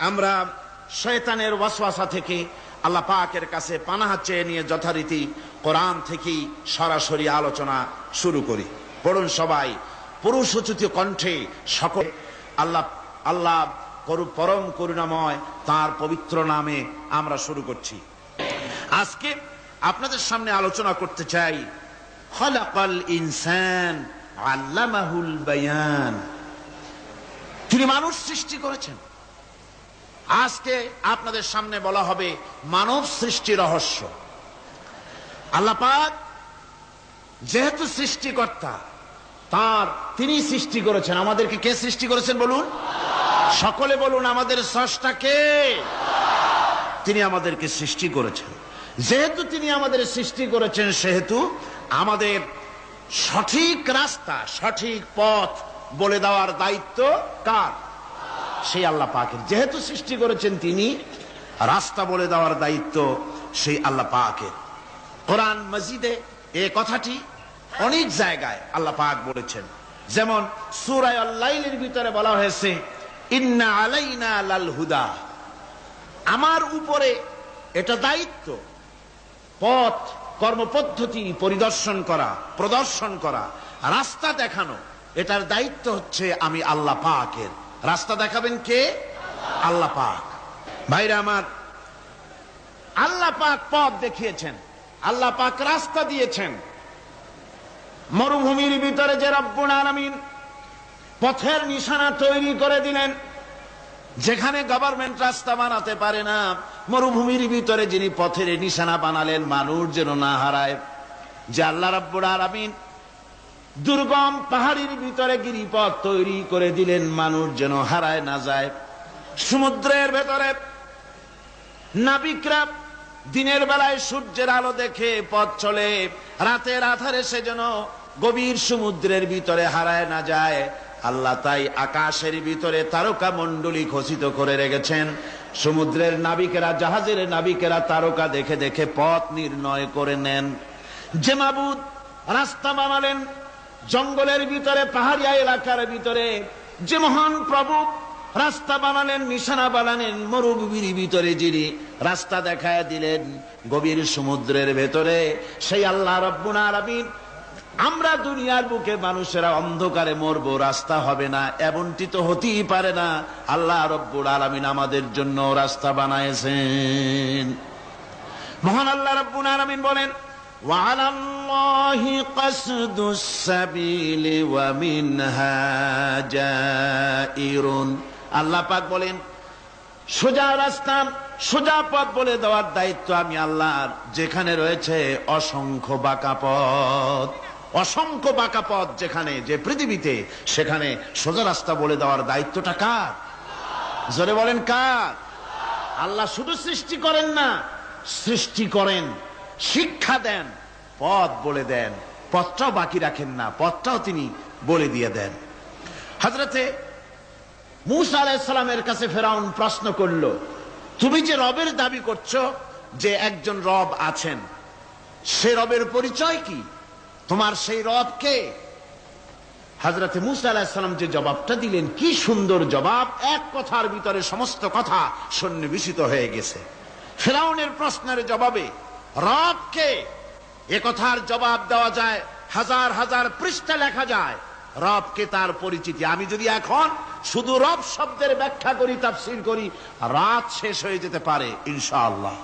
আমরা শয়তানের ওয়াসওয়াসা থেকে আল্লাহ পাকের কাছে পানাহ চেয়ে নিয়ে যথারীতি কোরআন থেকেই সরাসরি আলোচনা শুরু করি। পড়ুন সবাই পুরুষোচিত কণ্ঠে সকল আল্লাহ আল্লাহ পরম করুণাময় তার পবিত্র নামে আমরা শুরু করছি। আজকে আপনাদের সামনে আলোচনা করতে চাই খলাকাল ইনসান আল্লামাহুল বায়ান। তিনি মানুষ সৃষ্টি করেছেন। আজকে আপনাদের সামনে বলা হবে মানব সৃষ্টি রহস্য। আল্লাহ পাক যেহেতু সৃষ্টিকর্তা, তিনি সৃষ্টি করেছেন। আমাদেরকে কে সৃষ্টি করেছেন বলুন? সকলে বলুন, আমাদের স্রষ্টা কে? তিনি আমাদেরকে সৃষ্টি করেছেন। যেহেতু তিনি আমাদের সৃষ্টি করেছেন, সেহেতু আমাদের সঠিক রাস্তা, সঠিক পথ বলে দেওয়ার দায়িত্ব কার? সেই আল্লাহ পাকের। যেহেতু সৃষ্টি করেছেন তিনি, রাস্তা বলে দেওয়ার দায়িত্ব সেই আল্লাহ পাকের। কোরআন মাজিদে এই কথাটি অনেক জায়গায় আল্লাহ পাক বলেছেন। যেমন সূরা আল-লাইলের ভিতরে বলা হয়েছে ইন্না আলাইনা লাল হুদা। আমার উপরে এটা দায়িত্ব, পথ কর্মপদ্ধতি পরিদর্শন করা, প্রদর্শন করা, রাস্তা দেখানো, এটার দায়িত্ব হচ্ছে আমি আল্লাহ পাকের। রাস্তা দেখাবেন কে? আল্লাহ পাক। ভাইরা আমার, আল্লাহ পাক পথ দেখিয়েছেন, আল্লাহ পাক রাস্তা দিয়েছেন। মরুভূমির ভিতরে যে রব্বুল আলামিন পথের নিশানা তৈরি করে দিলেন, যেখানে গভর্নমেন্ট রাস্তা বানাতে পারে না, মরুভূমির ভিতরে যিনি পথের নিশানা বানালেন মানুষ যেন না হারায়, যে আল্লাহ রব্বুল আলামিন দুর্গম পাহাড়ির ভিতরে গিরিপথ তৈরি করে দিলেন মানুষ যেন হারায় না যায়। সমুদ্রের ভেতরে নাবিকরা দিনের বেলায় সূর্যের আলো দেখে পথ চলে, রাতের আধারে সে যেন গভীর সমুদ্রের ভিতরে হারায় না যায়। আল্লাহ তাই আকাশের ভিতরে তারকা মণ্ডলী খচিত করে রেখেছেন। সমুদ্রের নাবিকেরা, জাহাজের নাবিকেরা তারকা দেখে দেখে পথ নির্ণয় করে নেন। যে মাবুদ রাস্তা বানালেন জঙ্গলের ভিতরে, পাহাড়িয়া এলাকার ভিতরে, যে মহান প্রভু রাস্তা বানালেন, নিশানা বানালেন মরুভূমির ভিতরে, যিনি রাস্তা দেখায় দিলেন গভীর সমুদ্রের ভেতরে, সেই আল্লাহ রব্বুল আলামিন। আমরা দুনিয়ার বুকে মানুষেরা অন্ধকারে মরবো, রাস্তা হবে না, এমনটি তো হতেই পারে না। আল্লাহ রব্বুল আলামিন আমাদের জন্য রাস্তা বানাইছেন। মহান আল্লাহ রব্বুল আলামিন বলেন وعلى الله قصد السبيل ومنها جائر। আল্লাহ পাক বলেন সোজা রাস্তা, সোজা পথ বলে দেওয়ার দায়িত্ব আমি আল্লাহর। যেখানে রয়েছে অসংখ্য বাঁকা পথ, অসংখ্য বাঁকা পথ যেখানে, যে পৃথিবীতে, সেখানে সোজা রাস্তা বলে দেওয়ার দায়িত্বটা কার? জোরে বলেন কার? আল্লাহ শুধু সৃষ্টি করেন না, সৃষ্টি করেন, শিক্ষা দেন, পথ বলে দেন, পথটাও বাকি রাখেন না, পথটাও তিনি বলে দিয়ে দেন। হযরতে মূসা আলাইহিস সালামের কাছে ফেরাউন প্রশ্ন করল, তুমি যে রবের দাবি করছো, যে একজন রব আছেন, সে রবের পরিচয় কি? তোমার সেই রব কে? হযরতে মূসা আলাইহিস সালাম যে জবাবটা দিলেন, কি সুন্দর জবাব! এক কথার ভিতরে সমস্ত কথা সন্নিবেশিত হয়ে গেছে। ফেরাউনের প্রশ্নের জবাবে রব কে, এ কথার জবাব দেওয়া যায়, হাজার হাজার পৃষ্ঠা লেখা যায়। রবকে, তার পরিচিতি। আমি যদি এখন শুধু রব শব্দের ব্যাখ্যা করি, তাফসীর করি, রাত শেষ হয়ে যেতে পারে, ইনশাআল্লাহ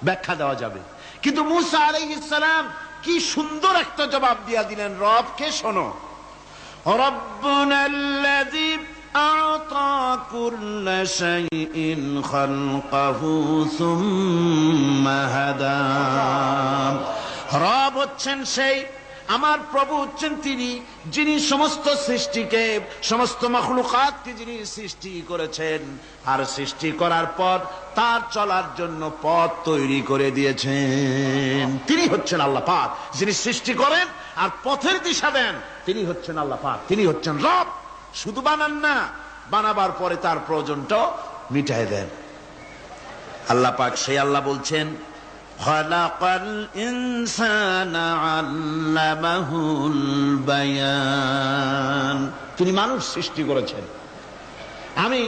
ব্যাখ্যা দেওয়া যাবে। কিন্তু মূসা আলাইহিস সালাম কি সুন্দর একটা জবাব দিয়া দিলেন রবকে। শোনো, রব্বুনাল্লাযী আ'তা কুল্লা শাইইন খালকাহু সুম্মা হাদা। রব হচ্ছেন সেই, আমার প্রভু হচ্ছেন তিনি, যিনি সমস্ত সৃষ্টিকে, সমস্ত মাখলুকাতকে যিনি সৃষ্টি করেছেন, আর সৃষ্টি করার পর তার চলার জন্য পথ তৈরি করে দিয়েছেন। তিনি হচ্ছেন আল্লাহ পাক, যিনি সৃষ্টি করেন আর পথের দিশা দেন। তিনি হচ্ছেন আল্লাহ পাক, তিনি হচ্ছেন রব। শুধু বানান না, বানাবার পরে তার প্রয়োজনটাও মিটায় দেন। আল্লাহ পাক সেই আল্লাহ বলছেন খালাকাল ইনসানা আল্লামাহুল বায়ান। তিনি মানুষ সৃষ্টি করেছেন। আমি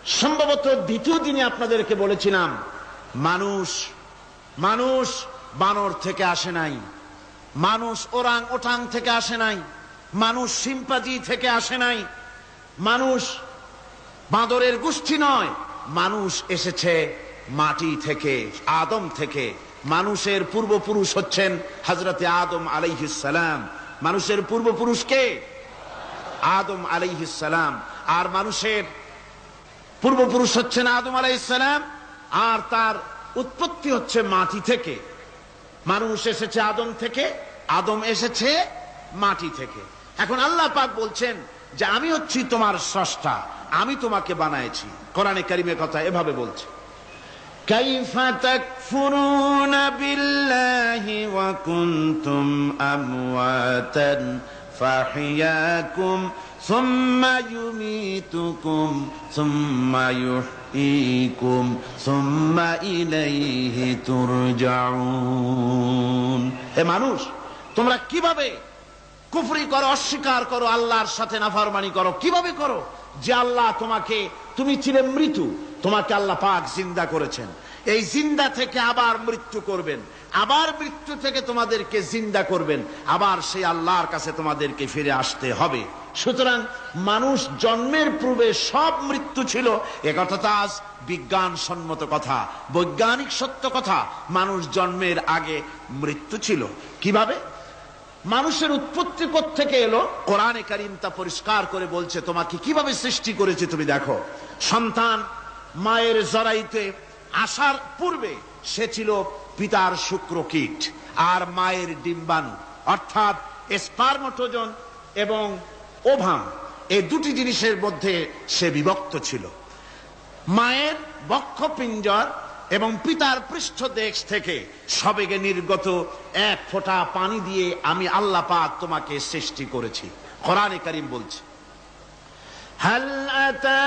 সম্ভবত দ্বিতীয় দিনে আপনাদেরকে বলেছিলাম, মানুষ বানর থেকে আসে নাই, মানুষ ওরাং ওটাং থেকে আসে নাই, মানুষ শিম্পাজি থেকে আসে নাই, মানুষ বাঁদরের গোষ্ঠী নয়, মানুষ এসেছে মাটি থেকে, আদম থেকে। মানুষের পূর্বপুরুষ হচ্ছেন হযরতে আদম আলাইহিস সালাম। মানুষের পূর্বপুরুষ কে? আদম আলাইহিস সালাম। আর মানুষের পূর্বপুরুষ হচ্ছেন আদম আলাইহিস সালাম, আর তার উৎপত্তি হচ্ছে মাটি থেকে। মানুষ এসেছে আদম থেকে, আদম এসেছে মাটি থেকে। এখন আল্লাহ পাক বলছেন যে আমি হচ্ছি তোমার স্রষ্টা, আমি তোমাকে বানাইছি। কোরআনে কারিমে কথা এভাবে বলছে, কাইফা তাকফুরুনা বিল্লাহি ওয়া কুনতুম আমওয়াতান ফাহিয়াকুম সুম্মা ইউমীতুকুম সুম্মা ইউহয়ীকুম সুম্মা ইলাইহি তুরজাউন। হে মানুষ, তোমরা কিভাবে কুফরি করো, অস্বীকার করো, আল্লাহর সাথে নাফরমানি করো? কিভাবে করো? যে আল্লাহ তুমি ছিলে মৃত্যু, তোমাকে আল্লাহ পাক জিন্দা করেছেন। এই জিন্দা থেকে আবার মৃত্যু করবেন, আবার মৃত্যু থেকে তোমাদেরকে জিন্দা করবেন, আবার সেই আল্লাহর কাছে তোমাদেরকে ফিরে আসতে হবে। সুতরাং মানুষ জন্মের পূর্বে সব মৃত্যু ছিল, একথা তো আজ বিজ্ঞান সম্মত কথা, বৈজ্ঞানিক সত্য কথা। মানুষ জন্মের আগে মৃত্যু ছিল। কিভাবে? মানুষের উৎপত্তি কোত্থেকে এলো? কোরআনে কারীম তা পরিষ্কার করে বলছে। তোমাকে কিভাবে সৃষ্টি করেছে তুমি দেখো। সন্তান মায়ের জরায়ুতে আসার পূর্বে সে ছিল পিতার শুক্রকীট আর মায়ের ডিম্বাণু, অর্থাৎ স্পার্মটোজন এবং ওভাম, এই দুটি জিনিসের মধ্যে সে বিভক্ত ছিল। মায়ের বক্ষপিঞ্জর এবং পিতার পৃষ্ঠদেশ থেকে সবেগে নির্গত এক ফোঁটা পানি দিয়ে আমি আল্লাহ পাক তোমাকে সৃষ্টি করেছি। কোরআনে কারীম বলছে, হাল আতা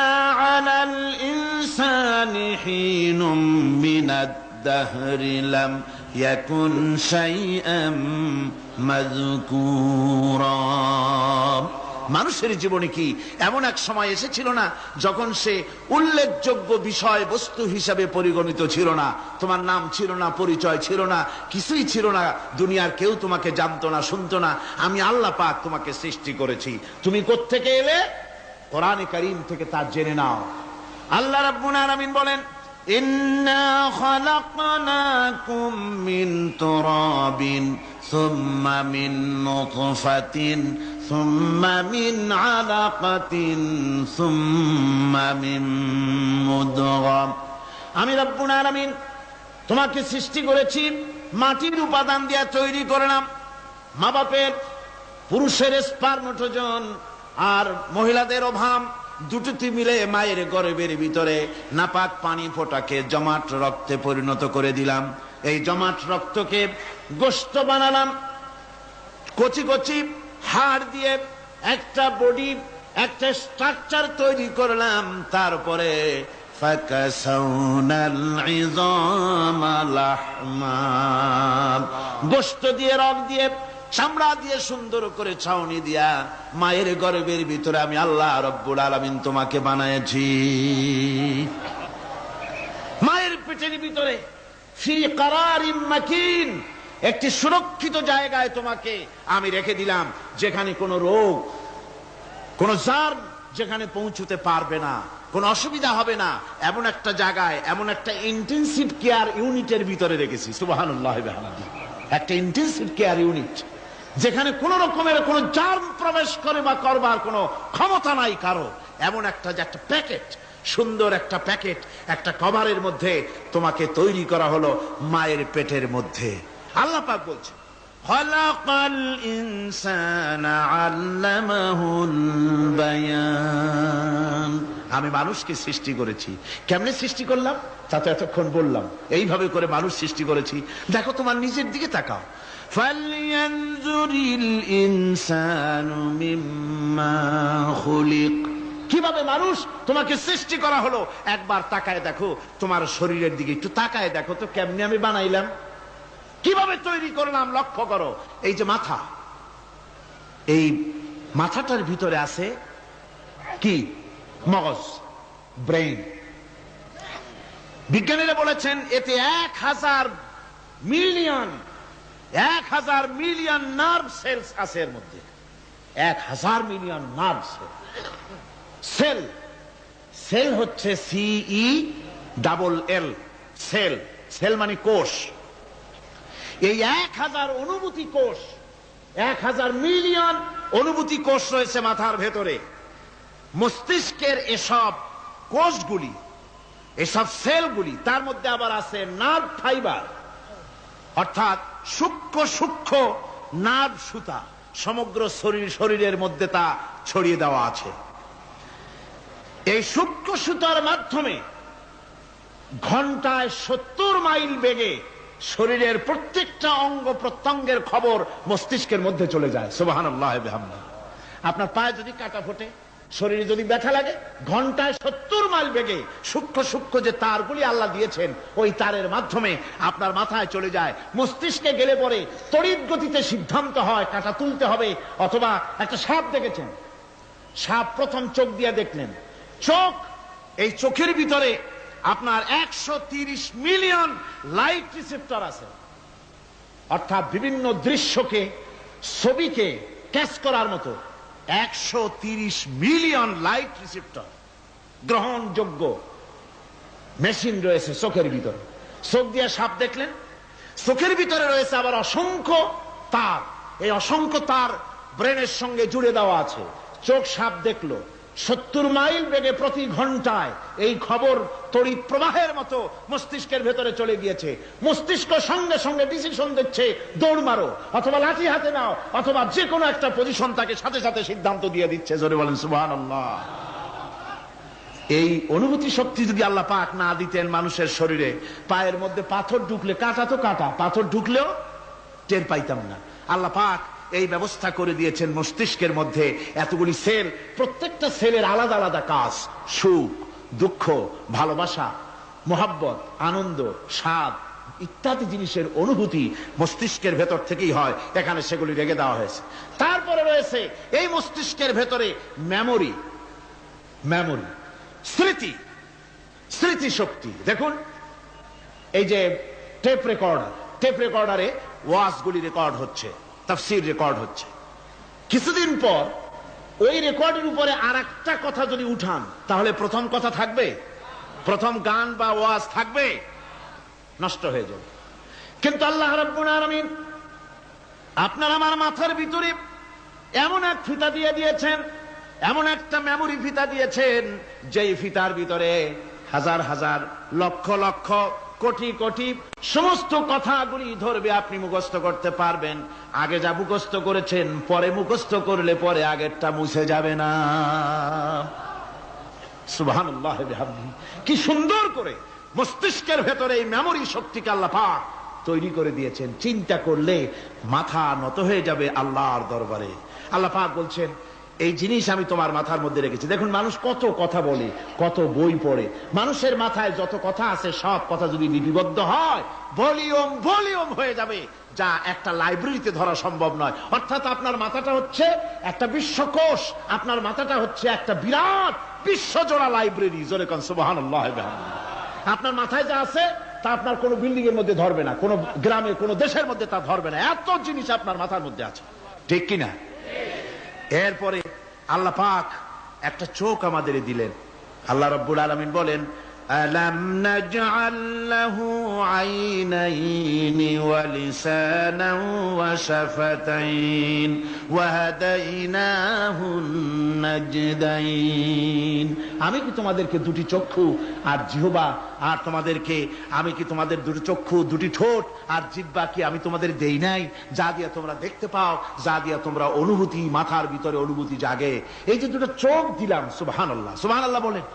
আলাল ইনসানি হিনুম মিনাদ দাহরি লাম ইয়াকুন শাইআম মাযকুরা। মানুষের জীবনে কি এমন এক সময় এসেছিল না যখন সে উল্লেখযোগ্য বিষয় বস্তু হিসাবে পরিগণিত ছিল না? তোমার নাম ছিল না, পরিচয় ছিল না, কিছুই ছিল না, দুনিয়ার কেউ তোমাকে জানতো না, শুনতো না। আমি আল্লাহ পাক তোমাকে সৃষ্টি করেছি। তুমি কোত্থেকে এলে? কোরআনে কারীম থেকে তা জেনে নাও। আল্লাহ রাব্বুল আলামিন বলেন, ইন্না খালাকনাকুম মিন তুরাবিন সুম্মা মিন নুতফাতিন সুম্মা মিন আলাকাতিন সুম্মা মিন মুদগা। আমি রব্বুল আলামিন তোমাকে সৃষ্টি করেছি, মাটির উপাদান দিয়ে তৈরি করলাম। মা বাপের, পুরুষের স্পার্মটোজন আর মহিলাদের ওভাম দুটোতে মিলে মায়ের গর্ভের ভিতরে নাপাক পানি ফোঁটাকে জমাট রক্তে পরিণত করে দিলাম। এই জমাট রক্তকে গোশত বানালাম, কচি কচি হাড় দিয়ে একটা বডি, একটা স্ট্রাকচার তৈরি করলাম। তারপরে ফাকাসাউনাল ইযামা লাহমা, গোশত দিয়ে, রক দিয়ে, চামড়া দিয়ে সুন্দর করে ছাউনি দিয়া মায়ের গর্ভের ভিতরে আমি আল্লাহ রব্বুল আলামিন তোমাকে বানাইছি। মায়ের পেটের ভিতরে ফি কারারিম মাকিন, একটি সুরক্ষিত জায়গায় তোমাকে আমি রেখে দিলাম, যেখানে কোনো রোগ, কোনো জার্ম যেখানে পৌঁছতে পারবে না, কোনো অসুবিধা হবে না। এমন একটা জায়গায়, এমন একটা ইন্টেনসিভ কেয়ার ইউনিটের ভিতরে রেখেছি। সুবহানাল্লাহ ওয়া বিহামদিহি। একটা ইন্টেনসিভ কেয়ার ইউনিট, যেখানে কোন রকমের কোন জার্ম প্রবেশ করে বা করবার কোনো ক্ষমতা নাই কারো। এমন একটা যে একটা প্যাকেট, সুন্দর একটা প্যাকেট, একটা কভারের মধ্যে তোমাকে তৈরি করা হলো মায়ের পেটের মধ্যে। আল্লাহ পাক বলছে, খালাকাল ইনসানা আল্লামাহুল বায়ান। আমি মানুষকে সৃষ্টি করেছি। কেমনে সৃষ্টি করলাম তা তো এতক্ষণ বললাম। এইভাবে করে মানুষ সৃষ্টি করেছি। দেখো তোমার নিজের দিকে তাকাও। ফালয়ানজুরিল ইনসানু মিম্মা খুলিক। কিভাবে মানুষ তোমাকে সৃষ্টি করা হলো একবার তাকায় দেখো, তোমার শরীরের দিকে একটু তাকায় দেখো তো কেমনে আমি বানাইলাম, কিভাবে তৈরি করলাম। লক্ষ্য করো, এই যে মাথা, এই মাথাটার ভিতরে আছে কি? মগজ। ব্রেইন। বিজ্ঞানীরা বলেছেন এতে 1000 মিলিয়ন নার্ভ সেলস আছে এর মধ্যে। 1000 মিলিয়ন নার্ভ সেল। সেল হচ্ছে CELL, সেল। সেল মানে কোষ। এই 1000 অনুভূতি কোষ, 1000 মিলিয়ন অনুভূতি কোষ রয়েছে মাথার ভেতরে। মস্তিষ্কের এসব কোষগুলি, এসব সেলগুলি, তার মধ্যে আবার আছে নার্ভ ফাইবার, অর্থাৎ সূক্ষ্ম সূক্ষ্ম নার্ভ সুতা সমগ্র শরীরের মধ্যে তা ছড়িয়ে দেওয়া আছে। এই সূক্ষ্ম সুতার মাধ্যমে ঘন্টায় 70 মাইল বেগে শরীরের প্রত্যেকটা অঙ্গ প্রত্যঙ্গের খবর মস্তিষ্কের মধ্যে চলে যায়। সুবহানাল্লাহ বিহামদিহি। আপনার পায়ে যদি কাটা ফোটে, শরীরে যদি ব্যথা লাগে, ঘন্টায় 70 মাইল বেগে সূক্ষ্ম সূক্ষ্ম যে তারগুলি আল্লাহ দিয়েছেন, ওই তারের মাধ্যমে আপনার মাথায় চলে যায়। মস্তিষ্কে গেলে পরে তড়িৎ গতিতে সিদ্ধান্ত হয় কাটা তুলতে হবে। অথবা একটা সাপ দেখেছেন, সাপ প্রথম চোখ দিয়ে দেখলেন, চোখ, এই চোখের ভিতরে আপনার 130 মিলিয়ন লাইট রিসেপ্টর আছে, অর্থাৎ বিভিন্ন দৃশ্যকে, ছবিকে ক্যাচ করার মতো 130 মিলিয়ন লাইট রিসেপ্টর গ্রহণযোগ্য মেশিন রয়েছে চোখের ভিতরে। চোখ দিয়ে সাপ দেখলেন, চোখের ভিতরে রয়েছে আবার অসংখ্য তার। এই অসংখ্য তার ব্রেনের সঙ্গে জুড়ে দেওয়া আছে। চোখ সাপ দেখলো, 70 মাইল বেগে প্রতি ঘন্টায় এই খবর তড়িৎ প্রবাহের মতো মস্তিষ্কের ভেতরে চলে গিয়েছে। মস্তিষ্ক সঙ্গে সঙ্গে ডিসিশন দিচ্ছে, দৌড় মারো, অথবা লাঠি হাতে নাও, অথবা যে কোনো একটা পজিশন তাকে সাথে সাথে সিদ্ধান্ত দিয়ে দিচ্ছে। জোরে বলেন সুবহানাল্লাহ। এই অনুভূতি শক্তি যদি আল্লাহ পাক না দিতেন মানুষের শরীরে, পায়ের মধ্যে পাথর ঢুকলে, কাটা তো কাটা, পাথর ঢুকলেও টের পাইতাম না। আল্লাহ পাক এই ব্যবস্থা করে দিয়েছেন মস্তিষ্কের মধ্যে এতগুলি সেল, প্রত্যেকটা সেলের আলাদা আলাদা কাজ। সুখ, দুঃখ, ভালোবাসা, মোহাব্বত, আনন্দ, স্বাদ ইত্যাদি জিনিসের অনুভূতি মস্তিষ্কের ভেতর থেকেই হয়। এখানে সেগুলি রেখে দেওয়া হয়েছে। তারপরে রয়েছে এই মস্তিষ্কের ভেতরে মেমোরি, স্মৃতি, স্মৃতি শক্তি। দেখুন এই যে টেপ রেকর্ডারে ওয়াজগুলি রেকর্ড হচ্ছে, তাফসীর রেকর্ড হচ্ছে। কিছুদিন পর ওই রেকর্ডের উপরে আরেকটা কথা যদি উঠান, তাহলে প্রথম কথা থাকবে? প্রথম গান বা ওয়াজ থাকবে? নষ্ট হয়ে যাবে। কিন্তু আল্লাহ রাব্বুল আলামিন আপনার আমার মাথার ভিতরে এমন এক ফিতা দিয়ে দিয়েছেন, এমন একটা মেমোরি ফিতা দিয়েছেন, যেই ফিতার ভিতরে হাজার হাজার, লক্ষ লক্ষ, কোটি কোটি সমস্ত কথাগুলি ধরবে, আপনি মুখস্থ করতে পারবেন। আগে যা মুখস্থ করেছেন, পরে মুখস্থ করলে পরে আগেরটা মুছে যাবে না। সুবহানাল্লাহ বিহামদিহি। কি সুন্দর করে মস্তিষ্কের ভেতরে এই মেমোরি শক্তিকে আল্লাহ পাক তৈরি করে দিয়েছেন। চিন্তা করলে মাথা নত হয়ে যাবে আল্লাহর দরবারে। আল্লাহ পাক বলছেন, এই জিনিস আমি তোমার মাথার মধ্যে রেখেছি। দেখুন মানুষ কত কথা বলে, কত বই পড়ে, মানুষের মাথায় যত কথা আছে সব কথা যদি লিপিবদ্ধ হয়, ভলিউম হয়ে যাবে, যা একটা লাইব্রেরিতে ধরা সম্ভব নয়। অর্থাৎ আপনার মাথাটা হচ্ছে একটা বিশ্বকোষ, আপনার মাথাটা হচ্ছে একটা বিরাট বিশ্বজোড়া লাইব্রেরি। জোরে কোন সুবহানাল্লাহ। আপনার মাথায় যা আছে তা আপনার কোনো বিল্ডিং এর মধ্যে ধরবে না, কোনো গ্রামে, কোনো দেশের মধ্যে তা ধরবে না। এত জিনিস আপনার মাথার মধ্যে আছে, ঠিক কিনা? এরপরে আল্লাহ পাক একটা চোখ আমাদের দিলেন। আল্লাহ রাব্বুল আলামিন বলেন, আলাম নাজআল লাহু আইনাইনি ওয়া লিসানান ওয়া শাফাতাইন ওয়া হাদাইনাহুন নাজদাইন। আমি কি তোমাদেরকে দুটি চক্ষু আর জিহ্বা, আর তোমাদেরকে আমি কি তোমাদের দুটি চক্ষু, দুটি ঠোঁট আর জিহ্বা কি আমি তোমাদের দেই নাই, যা দিয়া তোমরা দেখতে পাও, যা দিয়া তোমরা অনুভূতি, মাথার ভিতরে অনুভূতি জাগে। এই যে দুটো চোখ দিলাম, সুবহানাল্লাহ, সুবহানাল্লাহ বলেন।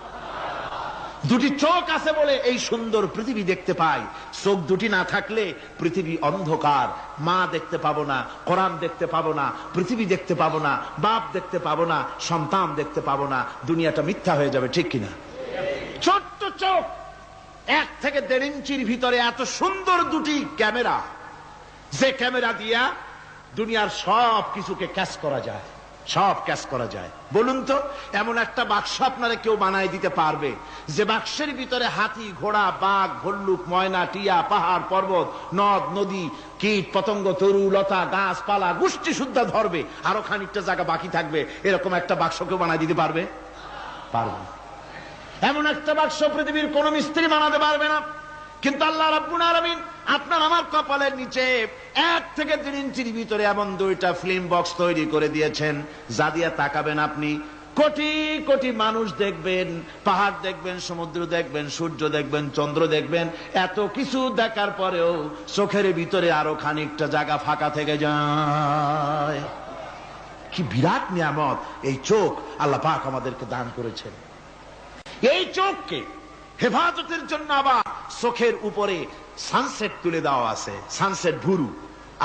দুটি চোখ আছে বলে এই সুন্দর পৃথিবী দেখতে পাই। চোখ দুটি না থাকলে পৃথিবী অন্ধকার, মা দেখতে পাবো না, কোরআন দেখতে পাবো না, পৃথিবী দেখতে পাবো না, বাপ দেখতে পাবো না, সন্তান দেখতে পাবো না, দুনিয়াটা মিথ্যা হয়ে যাবে, ঠিক কিনা? ছোট্ট চোখ, 1 থেকে 1.5 ইঞ্চির ভিতরে এত সুন্দর দুটি ক্যামেরা, যে ক্যামেরা দিয়া দুনিয়ার সব কিছুকে ক্যাচ করা যায়। সব ক্যাশ করা যায়। বলুন তো, এমন একটা বাক্স আপনারা কেউ বানায় দিতে পারবে যে বাক্সের ভিতরে হাতি, ঘোড়া, বাঘ, ভল্লুক, ময়না, টিয়া, পাহাড়, পর্বত, নদ নদী, কীট পতঙ্গ, তরু লতা, গাছপালা, গোষ্ঠী শুদ্ধা ধরবে, আরো খানিকটা জায়গা বাকি থাকবে, এরকম একটা বাক্স কেউ বানায় দিতে পারবে? পারবে। এমন একটা বাক্স পৃথিবীর কোন মিস্ত্রি বানাতে পারবে না। কিন্তু আল্লাহ রাব্বুল আলামিন আপনার আমার কপালের নিচে 1 থেকে 3 ইঞ্চির ভিতরে এমন 2টা ফিল্ম বক্স তৈরি করে দিয়েছেন, যা দিয়ে তাকাবেন আপনি কোটি কোটি মানুষ দেখবেন, পাহাড় দেখবেন, সমুদ্র দেখবেন, সূর্য দেখবেন, চন্দ্র দেখবেন। এত কিছু দেখার পরেও চোখের ভিতরে আরো খানিকটা জায়গা ফাঁকা থেকে যায়। কি বিরাট নিয়ামত এই চোখ আল্লাহ পাক আমাদেরকে দান করেছেন। এই চোখকে হেফাজতের জন্য আবার চোখের উপরে সানসেট তুলে দেওয়া আছে। সানসেট ভুরু,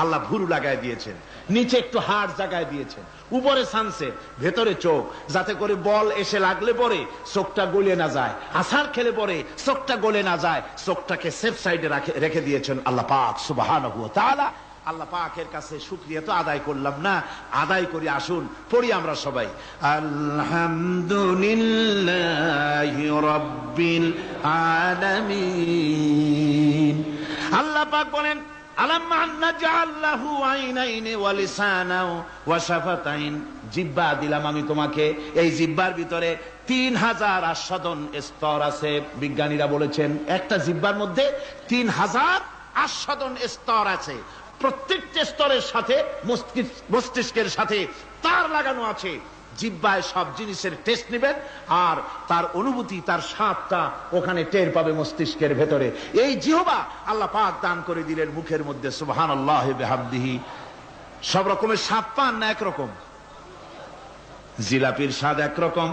আল্লাহ ভুরু লাগায় দিয়েছেন, নিচে একটু হাড় জায়গায় দিয়েছেন, উপরে সানসেট, ভেতরে চোখ, যাতে করে বল এসে লাগলে পরে চোখটা গলে না যায়, আছাড় খেলে পরে চোখটা গলে না যায়, চোখটাকে সেফ সাইডে রেখে দিয়েছেন আল্লাহ পাক সুবহানাহু ওয়া তাআলা। আল্লাহ পাকের কাছে শুকরিয়া তো আদায় করলাম না, আদায় করি। আসুন পড়ি আমরা সবাই, আলহামদুলিল্লাহি রাব্বিল আলামিন। আল্লাহ পাক বলেন, আলাম নাজআল লাহু আইনাইনি ওয়া লিসানাও ওয়া শাফাতাইন। জিহ্বা দিলাম আমি তোমাকে, এই জিহ্বার ভিতরে 3000 আস্বাদন স্তর আছে। বিজ্ঞানীরা বলেছেন একটা জিহ্বার মধ্যে 3000 আস্বাদন স্তর আছে। প্রত্যেকটা স্তরের সাথে মস্তিষ্কের সাথে তার লাগানো আছে। জিহ্বায় সব জিনিসের টেস্ট নেবেন, আর তার অনুভূতি, তার স্বাদটা ওখানে টের পাবে মস্তিষ্কের ভেতরে। এই জিহ্বা আল্লাহ পাক দান করে দিলেন মুখের মধ্যে। সুবহানাল্লাহি ওয়া বিহামদিহি। সব রকমের স্বাদ পান না একরকম? জিলাপির স্বাদ একরকম,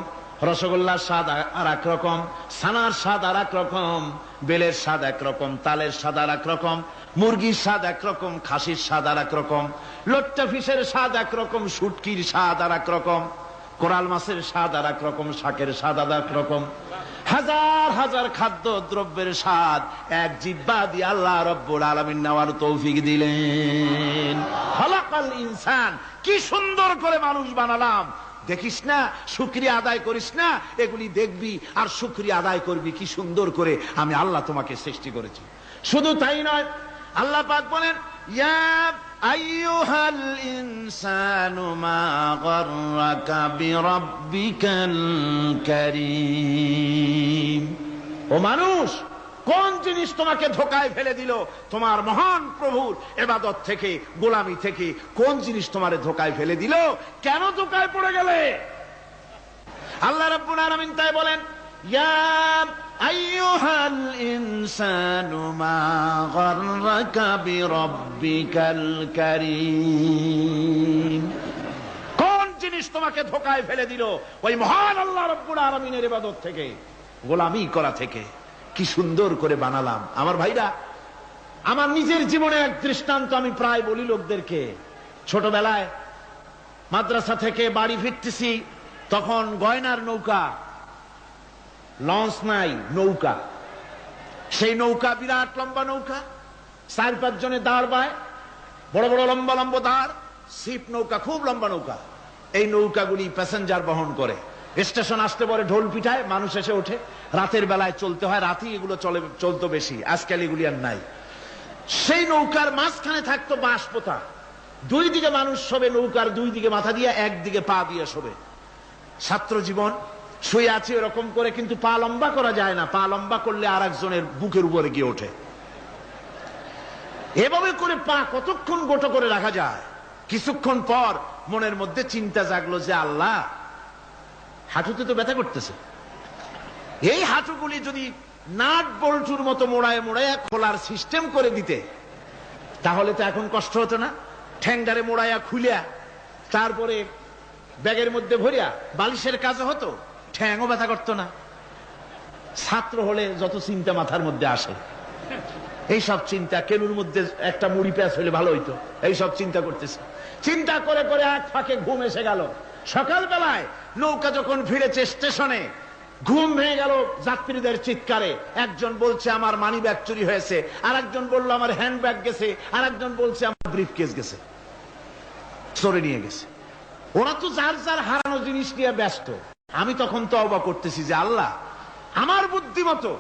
রসগোল্লার স্বাদ আর এক রকম, ছানার স্বাদ আর এক রকম, বেলের স্বাদ একরকম, তালের স্বাদ আর এক রকম, মুরগির স্বাদ একরকম, খাসির স্বাদ আর এক রকম, লট্টা ফিশের স্বাদ একরকম, শুটকির স্বাদ আর এক রকম, কোরাল মাছের স্বাদ আর এক রকম, শাকের স্বাদ আর এক রকম। হাজার হাজার খাদ্য দ্রব্যের স্বাদ এক জিহ্বা দিয়ে আল্লাহ রব্বুল আলামিন নেওয়ার তৌফিক দিলেন। খালাকাল ইনসান, কি সুন্দর করে মানুষ বানালাম। দেখিস না, শুকরিয়া আদায় করিস না, এগুলি দেখবি আর শুকরিয়া আদায় করবি কি সুন্দর করে আমি আল্লাহ তোমাকে সৃষ্টি করেছি। শুধু তাই নয়, আল্লাহ পাক বলেন, ইয়া আইয়ুহাল ইনসানু মা গাররাকা বিরাব্বিকাল কারীম। ও মানুষ, কোন জিনিস তোমাকে ধোঁকায় ফেলে দিল তোমার মহান প্রভুর ইবাদত থেকে, গোলামি থেকে? কোন জিনিস তোমারে ধোঁকায় ফেলে দিল? কেন ধোঁকায় পড়ে গেলে? আল্লাহ রাব্বুল আলামিন তাই বলেন, ইয়া আইয়ুহাল ইনসানু মা গাররাকা বিরাব্বিকাল কারীম। কোন জিনিস তোমাকে ধোঁকায় ফেলে দিল ওই মহান আল্লাহ রাব্বুল আলামিনের ইবাদত থেকে, গোলামি করা থেকে? কি সুন্দর করে বানালাম। আমার ভাইরা, আমার নিজের জীবনে এক দৃষ্টান্ত আমি প্রায় বলি লোকদেরকে। ছোটবেলায় মাদ্রাসা থেকে বাড়ি ফিরতেছি, তখন গয়নার নৌকা, লঞ্চ নাই, নৌকা। সেই নৌকা বিরাট লম্বা নৌকা, 4-5 জনে দাঁড় বায়, বড় বড় লম্বা লম্বা দাঁড়, শিপ নৌকা, খুব লম্বা নৌকা। এই নৌকাগুলি প্যাসেঞ্জার বহন করে। স্টেশন আসতে পরে ঢোল পিঠায়, মানুষ এসে ওঠে। রাতের বেলায় চলতে হয়, রাতেই এগুলো চলতো বেশি, আজকাল এগুলি আর নাই। সেই নৌকার মাঝখানে থাকতো বাঁশ পোতা, 2 দিকে মানুষ শোবে, নৌকার 2 দিকে মাথা দিয়ে, একদিকে পা দিয়ে শোবে। ছাত্র জীবন, শুয়ে আছে এরকম করে, কিন্তু পা লম্বা করা যায় না, পা লম্বা করলে আর একজনের বুকের উপরে গিয়ে ওঠে। এভাবে করে পা কতক্ষণ গোটো করে রাখা যায়? কিছুক্ষণ পর মনের মধ্যে চিন্তা জাগলো যে আল্লাহ, হাঁটুতে তো ব্যথা করতেছে, এই হাঁটুগুলি যদি নাট বল্টুর মতো মোড়ায় মোড়ায় খোলার সিস্টেম করে দিতে, তাহলে তো এখন কষ্ট হতো না। ঠ্যাংডারে মোড়াইয়া খুলিয়া তারপরে ব্যাগের মধ্যে ভরিয়া বালিশের কাজও হতো, ঠ্যাংও ব্যথা করতো না। ছাত্র হলে যত চিন্তা মাথার মধ্যে আসে, এইসব চিন্তা, কেলুর মধ্যে একটা মুড়ি প্যাঁচ হলে ভালো হইতো, এইসব চিন্তা করতেছে। চিন্তা করে করে এক ফাঁকে ঘুম এসে গেল। সকালবেলায় নৌকা যখন ফিরেছে স্টেশনে, ঘুম ভেঙে গেল যাত্রীদের চিৎকারে। একজন বলছে আমার মানি ব্যাগ চুরি হয়েছে, আর একজন বললো আমার হ্যান্ড ব্যাগ গেছে, আর একজন বলছে আমার ব্রিফকেস গেছে, চোরে নিয়ে গেছে। ওরা তো যার যার হারানো জিনিস নিয়ে ব্যস্ত। আমি তখন তওবা করতেছি যে আল্লাহ, আমার বুদ্ধিমতো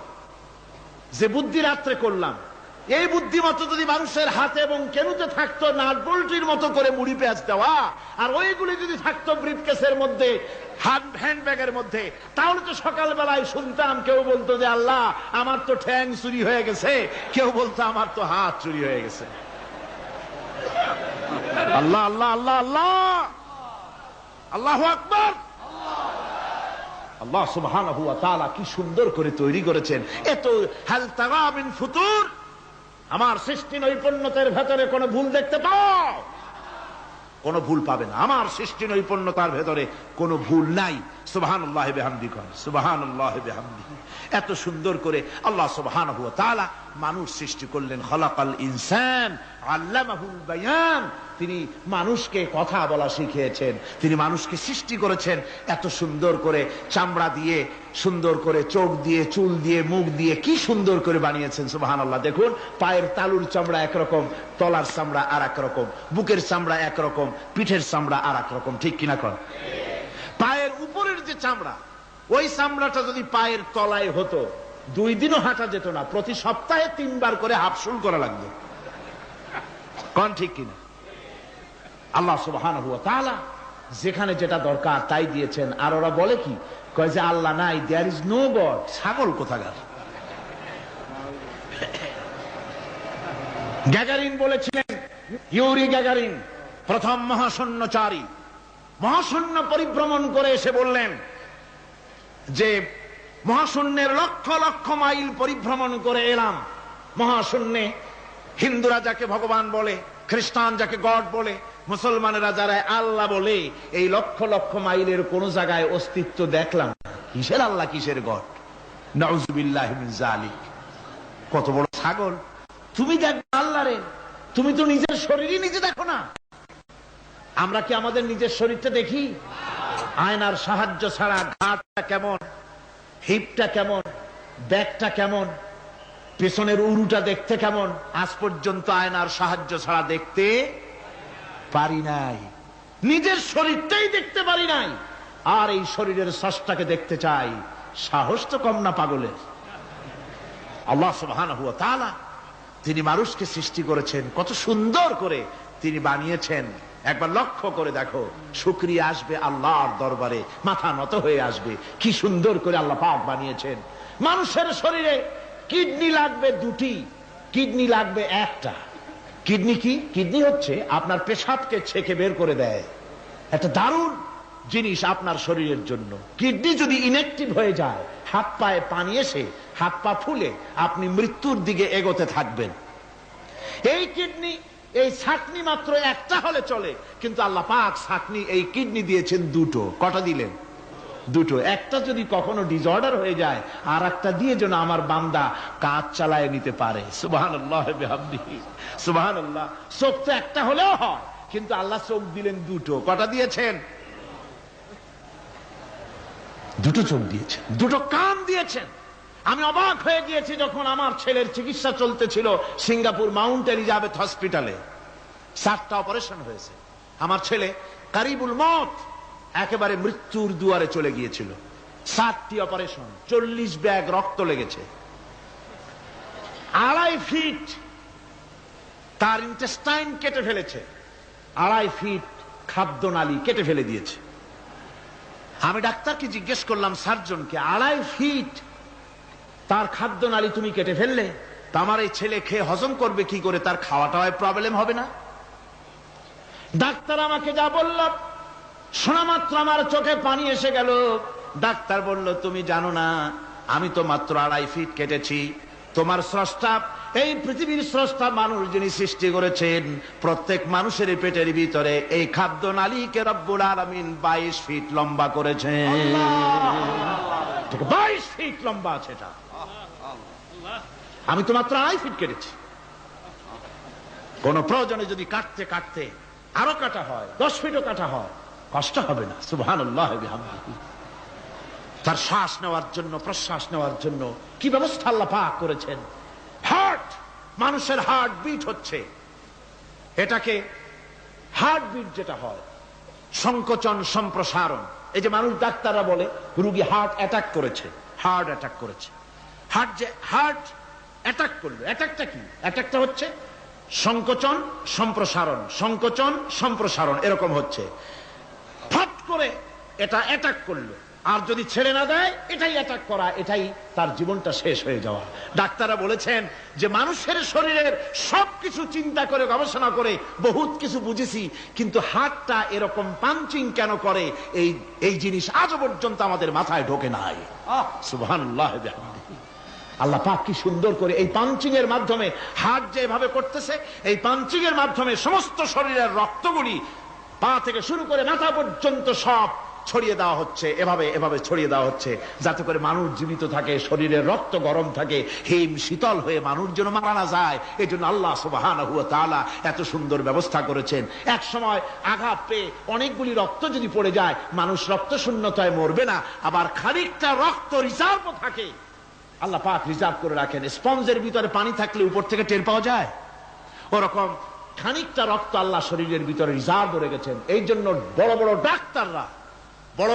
যে বুদ্ধি রাত্রে করলাম, এই বুদ্ধিমতো যদি মানুষের হাতে এবং কেনুতে থাকতো নাট বল্টির মতো করে মুড়ি পেঁয়াজ দেওয়া, আর ওইগুলি যদি থাকতো ব্রিফকেসের মধ্যে, হ্যান্ডব্যাগের মধ্যে, তাহলে তো সকালবেলায় শুনতাম কেউ বলতো যে আল্লাহ আমার তো ঠ্যাং চুরি হয়ে গেছে, কেউ বলতো আমার তো হাত চুরি হয়ে গেছে। আল্লাহ আল্লাহ আল্লাহ আল্লাহ, আল্লাহু আকবার। আল্লাহ সুবহানাহু ওয়া তাআলা কি সুন্দর করে তৈরি করেছেন। এত হাল তারা মিন ফুতুর, আমার সৃষ্টি নৈপুণ্যতার ভেতরে কোনো ভুল দেখতে পাও? কোনো ভুল পাবে না। আমার সৃষ্টি নৈপুণ্যতার ভেতরে কোনো ভুল নাই। সুবহানাল্লাহি বিহামদিহি, সুবহানাল্লাহি বিহামদিহি। এত সুন্দর করে আল্লাহ সুবহানাহু ওয়া তাআলা মানুষ সৃষ্টি করলেন। খলাকাল ইনসান আল্লামাহুল বায়ান, তিনি মানুষকে কথা বলা শিখিয়েছেন, তিনি মানুষকে সৃষ্টি করেছেন এত সুন্দর করে, চামড়া দিয়ে, সুন্দর করে চোখ দিয়ে, চুল দিয়ে, মুখ দিয়ে, কি সুন্দর করে বানিয়েছেন। সুবহানাল্লাহ। দেখুন, পায়ের তালুর চামড়া একরকম, তলার চামড়া আর এক রকম, বুকের চামড়া একরকম, পিঠের চামড়া আর এক রকম, ঠিক কিনা কর? পায়ের উপরের যে চামড়া, ওই চামড়াটা যদি পায়ের তলায় হতো, 2 দিনও হাঁটা যেত না, প্রতি সপ্তাহে 3 বার করে হাফসুল করা লাগতো। কোন ঠিক কিনা? আল্লাহ সুবহানাহু ওয়া তাআলা যেখানে যেটা দরকার তাই দিয়েছেন। আর ওরা বলে কি, কয় যে আল্লাহ নাই, দেয়ার ইজ নো গড। ছাগল কোথাকার। গ্যাগারিন বলেছিলেন, ইউরি গ্যাগারিন প্রথম মহাশূন্যচারী, মহাশূন্য পরিভ্রমণ করে এসে বললেন যে মহাশূন্যের লক্ষ লক্ষ মাইল পরিভ্রমণ করে এলাম। মহাশূন্যে হিন্দুরা যাকে ভগবান বলে, খ্রিস্টান যাকে গড বলে, মুসলমানেরা যারা আল্লাহ বলে, এই লক্ষ লক্ষ মাইলের কোন জায়গায় অস্তিত্ব দেখলাম না। কিসের আল্লাহ, কিসের গড? নাউযুবিল্লাহি মিন যালিক। কত বড় ছাগল! তুমি দেখো আল্লাহ রে, তুমি তো নিজের শরীরই নিজে দেখো না। আমরা কি আমাদের নিজের শরীরটা দেখি? আয়নার সাহায্য ছাড়া ঘাটটা কেমন, হিপটা কেমন, ব্যাকটা কেমন, পেছনের উরুটা দেখতে কেমন, আজ পর্যন্ত আয়নার সাহায্য ছাড়া দেখতে পারি নাই। নিজের শরীরটাই দেখতে পারি নাই, আর এই শরীরের স্রষ্টাকে দেখতে চাই। সাহস তো কম না পাগলের। আল্লাহ সুবহানাহু ওয়া তাআলা তিনি মানুষকে সৃষ্টি করেছেন, কত সুন্দর করে তিনি বানিয়েছেন। একবার লক্ষ্য করে দেখো, শুকরিয়া আসবে আল্লাহর দরবারে, মাথা নত হয়ে আসবে। কি সুন্দর করে আল্লাহ পাক বানিয়েছেন। মানুষের শরীরে কিডনি লাগবে 2টি, কিডনি লাগবে 1টা। কিডনি কি? কিডনি হচ্ছে আপনার পেশাবকে ছেঁকে বের করে দেয়, একটা দারুণ জিনিস আপনার শরীরের জন্য। কিডনি যদি ইনঅ্যাক্টিভ হয়ে যায়, হাত পায়ে পানি এসে হাত পা ফুলে আপনি মৃত্যুর দিকে এগোতে থাকবেন। এই কিডনি, এই ছাকনি মাত্র 1টা হলে চলে, কিন্তু আল্লাহ পাক ছাকনি, এই কিডনি দিয়েছেন 2টো। কটা দিলেন? 2টো। একটা যদি কখনো ডিসঅর্ডার হয়ে যায়, আর একটা দিয়ে যেন আমার বান্দা কাজ চালায় নিতে পারে। সুবহানাল্লাহ বিহামদিহি, সুবহানাল্লাহ। চোখ তো একটা হলেও হয়, কিন্তু আল্লাহ চোখ দিলেন 2টো। কটা দিয়েছেন? 2টো চোখ দিয়েছেন, 2টো কান দিয়েছেন। আমি অবাক হয়ে গিয়েছি যখন আমার ছেলের চিকিৎসা চলতেছিল সিঙ্গাপুর মাউন্ট এলিজাবেথ হসপিটালে। 7টা অপারেশন হয়েছে। আমার ছেলে কারিবুল মত, একেবারে মৃত্যুর দুয়ারে চলে গিয়েছিল। 7টি অপারেশন, 40 ব্যাগ রক্ত লেগেছে। 2.5 ফিট তার ইন্টেস্টাইন কেটে ফেলেছে, 2.5 ফিট খাদ্য নালী কেটে ফেলে দিয়েছে। আমি ডাক্তারকে জিজ্ঞেস করলাম, সার্জনকে, 2.5 ফিট তার খাদ্য নালী তুমি কেটে ফেললে, তা আমার এই ছেলে খেয়ে হজম করবে কি করে? তার খাওয়াটাও প্রবলেম হবে না? ডাক্তার আমাকে যা বলল, শোনা মাত্র আমার চোখে পানি এসে গেল। ডাক্তার বলল, তুমি জানো না, আমি তো মাত্র 2.5 ফিট কেটেছি। তোমার স্রষ্টা, এই পৃথিবীর স্রষ্টা মানুষ যিনি সৃষ্টি করেছেন, প্রত্যেক মানুষের পেটের ভিতরে এই খাদ্য নালীকে রব্বুল আলামিন 22 ফিট লম্বা করেছেন। 22 ফিট লম্বা আছে এটা। আমি তো মাত্র 2.5 ফিট কেটেছি। কোন প্রয়োজনে যদি কাটতে কাটতে আরো কাটা হয়, 10 ফিটও কাটা হয়, কষ্ট হবে না। সুবহানাল্লাহ বিহামদিহি। তার শ্বাস নেওয়ার জন্য, প্রশ্বাস নেওয়ার জন্য কি ব্যবস্থা আল্লাহ পাক করেছেন। হার্ট, মানুষের হার্ট বিট হচ্ছে, এটাকে হার্ট বিট যেটা হয়, সংকোচন সম্প্রসারণ। এই যে মানুষ, ডাক্তাররা বলে রোগী হার্ট অ্যাটাক করেছে, হার্ট অ্যাটাক করেছে। হার্ট অ্যাটাক করলো, অ্যাটাকটা কি? অ্যাটাকটা হচ্ছে সংকোচন সম্প্রসারণ, সংকোচন সম্প্রসারণ, এরকম হচ্ছে। ফট করে এটা অ্যাটাক করলো, আর যদি ছেড়ে না দেয় এটাই অ্যাটাক করা, এটাই তার জীবনটা শেষ হয়ে যাওয়া। ডাক্তাররা বলেছেন যে মানুষের শরীরের সবকিছু চিন্তা করে গবেষণা করে বহুত কিছু বুঝেছি, কিন্তু হার্টটা এরকম পাঞ্চিং কেন করে, এই জিনিস আজও পর্যন্ত আমাদের মাথায় ঢোকে নাই। সুবহানাল্লাহ। আল্লাহ পাক কি সুন্দর করে এই পাঞ্চিং এর মাধ্যমে, হার্ট যেভাবে করতেছে, এই পাঞ্চিং এর মাধ্যমে সমস্ত শরীরের রক্তগুলি পা থেকে শুরু করে মাথা পর্যন্ত সব ছড়িয়ে দেওয়া হচ্ছে, এভাবে ছড়িয়ে দেওয়া হচ্ছে, যাতে করে মানুষ জীবিত থাকে, শরীরের রক্ত গরম থাকে, হিম শীতল হয়ে মানুষ যেন মারা না যায়। এই জন্য আল্লাহ সুবহানাহু ওয়া তাআলা এত সুন্দর ব্যবস্থা করেছেন। এক সময় আঘাত পেয়ে অনেকগুলি রক্ত যদি পড়ে যায়, মানুষ রক্ত শূন্যতায় মরবে না, আবার খানিকটা রক্ত রিজার্ভ থাকে, আল্লাহ পাক রিজার্ভ করে রাখেন। স্পঞ্জের ভিতরে পানি থাকলে উপর থেকে টের পাওয়া যায়, ওরকম খানিকটা রক্ত আল্লাহ শরীরের ভিতরে রিজার্ভ রেখেছেন। এই জন্য বড় বড় ডাক্তাররা, বড়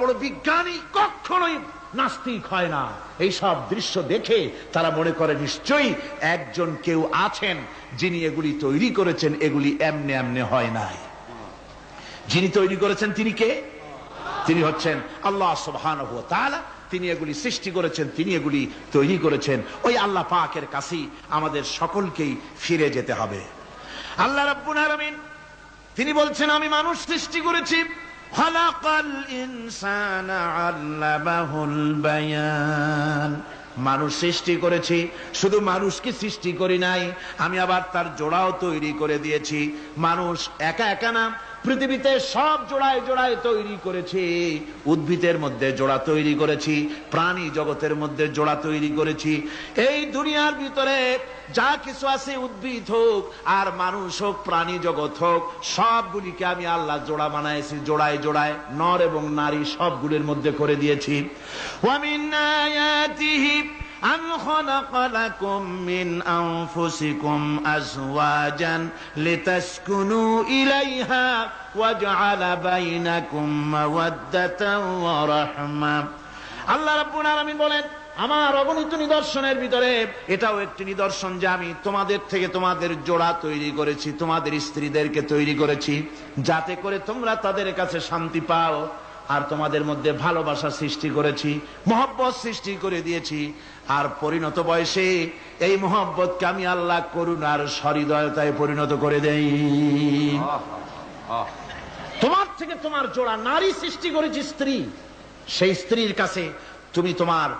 বড় বিজ্ঞানী কখনোই নাস্তিক হয় না। এই সব দৃশ্য দেখে তারা মনে করে নিশ্চয়ই একজন কেউ আছেন যিনি এগুলি তৈরি করেছেন, এগুলি এমনে এমনে হয় নাই। যিনি তৈরি করেছেন তিনি কে? তিনি হচ্ছেন আল্লাহ সুবহানাহু ওয়া তাআলা। তিনি এগুলি সৃষ্টি করেছেন, তিনি এগুলি তৈরি করেছেন। ওই আল্লাহ পাকের কাছেই আমাদের সকলকেই ফিরে যেতে হবে। আল্লাহ রাব্বুল আলামিন তিনি বলছেন, আমি মানুষ সৃষ্টি করেছি, খালাকাল ইনসানা আল্লামাহুল বায়ান। মানুষ সৃষ্টি করেছি, শুধু মানুষকে সৃষ্টি করি নাই, আমি আবার তার জোড়াও তৈরি করে দিয়েছি। মানুষ একা একা না, পৃথিবীতে সব জোড়ায় জোড়ায় তৈরি করেছি। উদ্ভিদের মধ্যে জোড়া তৈরি করেছি, প্রাণী জগতের মধ্যে জোড়া তৈরি করেছি। এই দুনিয়ার ভিতরে যা কিছু আছে, উদ্ভিদ হোক আর মানুষ হোক, প্রাণী জগৎ হোক, সবগুলিকে আমি আল্লাহ জোড়া বানাইছি, জোড়ায় জোড়ায় নর এবং নারী সবগুলির মধ্যে করে দিয়েছি। ওয়া মিন আয়াতিহি আন খালাকা লাকুম মিন আনফুসিকুম আজওয়াজান লিতাসকুনু ইলাইহা ওয়া জাআলা বাইনাকুম মাওয়াদ্দাতান ওয়া রাহমা। আল্লাহ রাব্বুল আলামিন বলেন, আমার অগণিত নিদর্শনের ভিতরে এটাও একটি নিদর্শন যে আমি তোমাদের থেকে তোমাদের জোড়া তৈরি করেছি, তোমাদের স্ত্রীদেরকে তৈরি করেছি, যাতে করে তোমরা তাদের কাছে শান্তি পাও। আর তোমাদের মধ্যে ভালোবাসা সৃষ্টি করেছি, মহব্বত সৃষ্টি করে দিয়েছি। আর পরিণত বয়সে এই মহব্বতকে আমি আল্লাহ করুণার সহৃদয়তায় পরিণত করে দেই। তোমার থেকে তোমার জোড়া নারী সৃষ্টি করেছি, স্ত্রী। সেই স্ত্রীর কাছে তুমি তোমার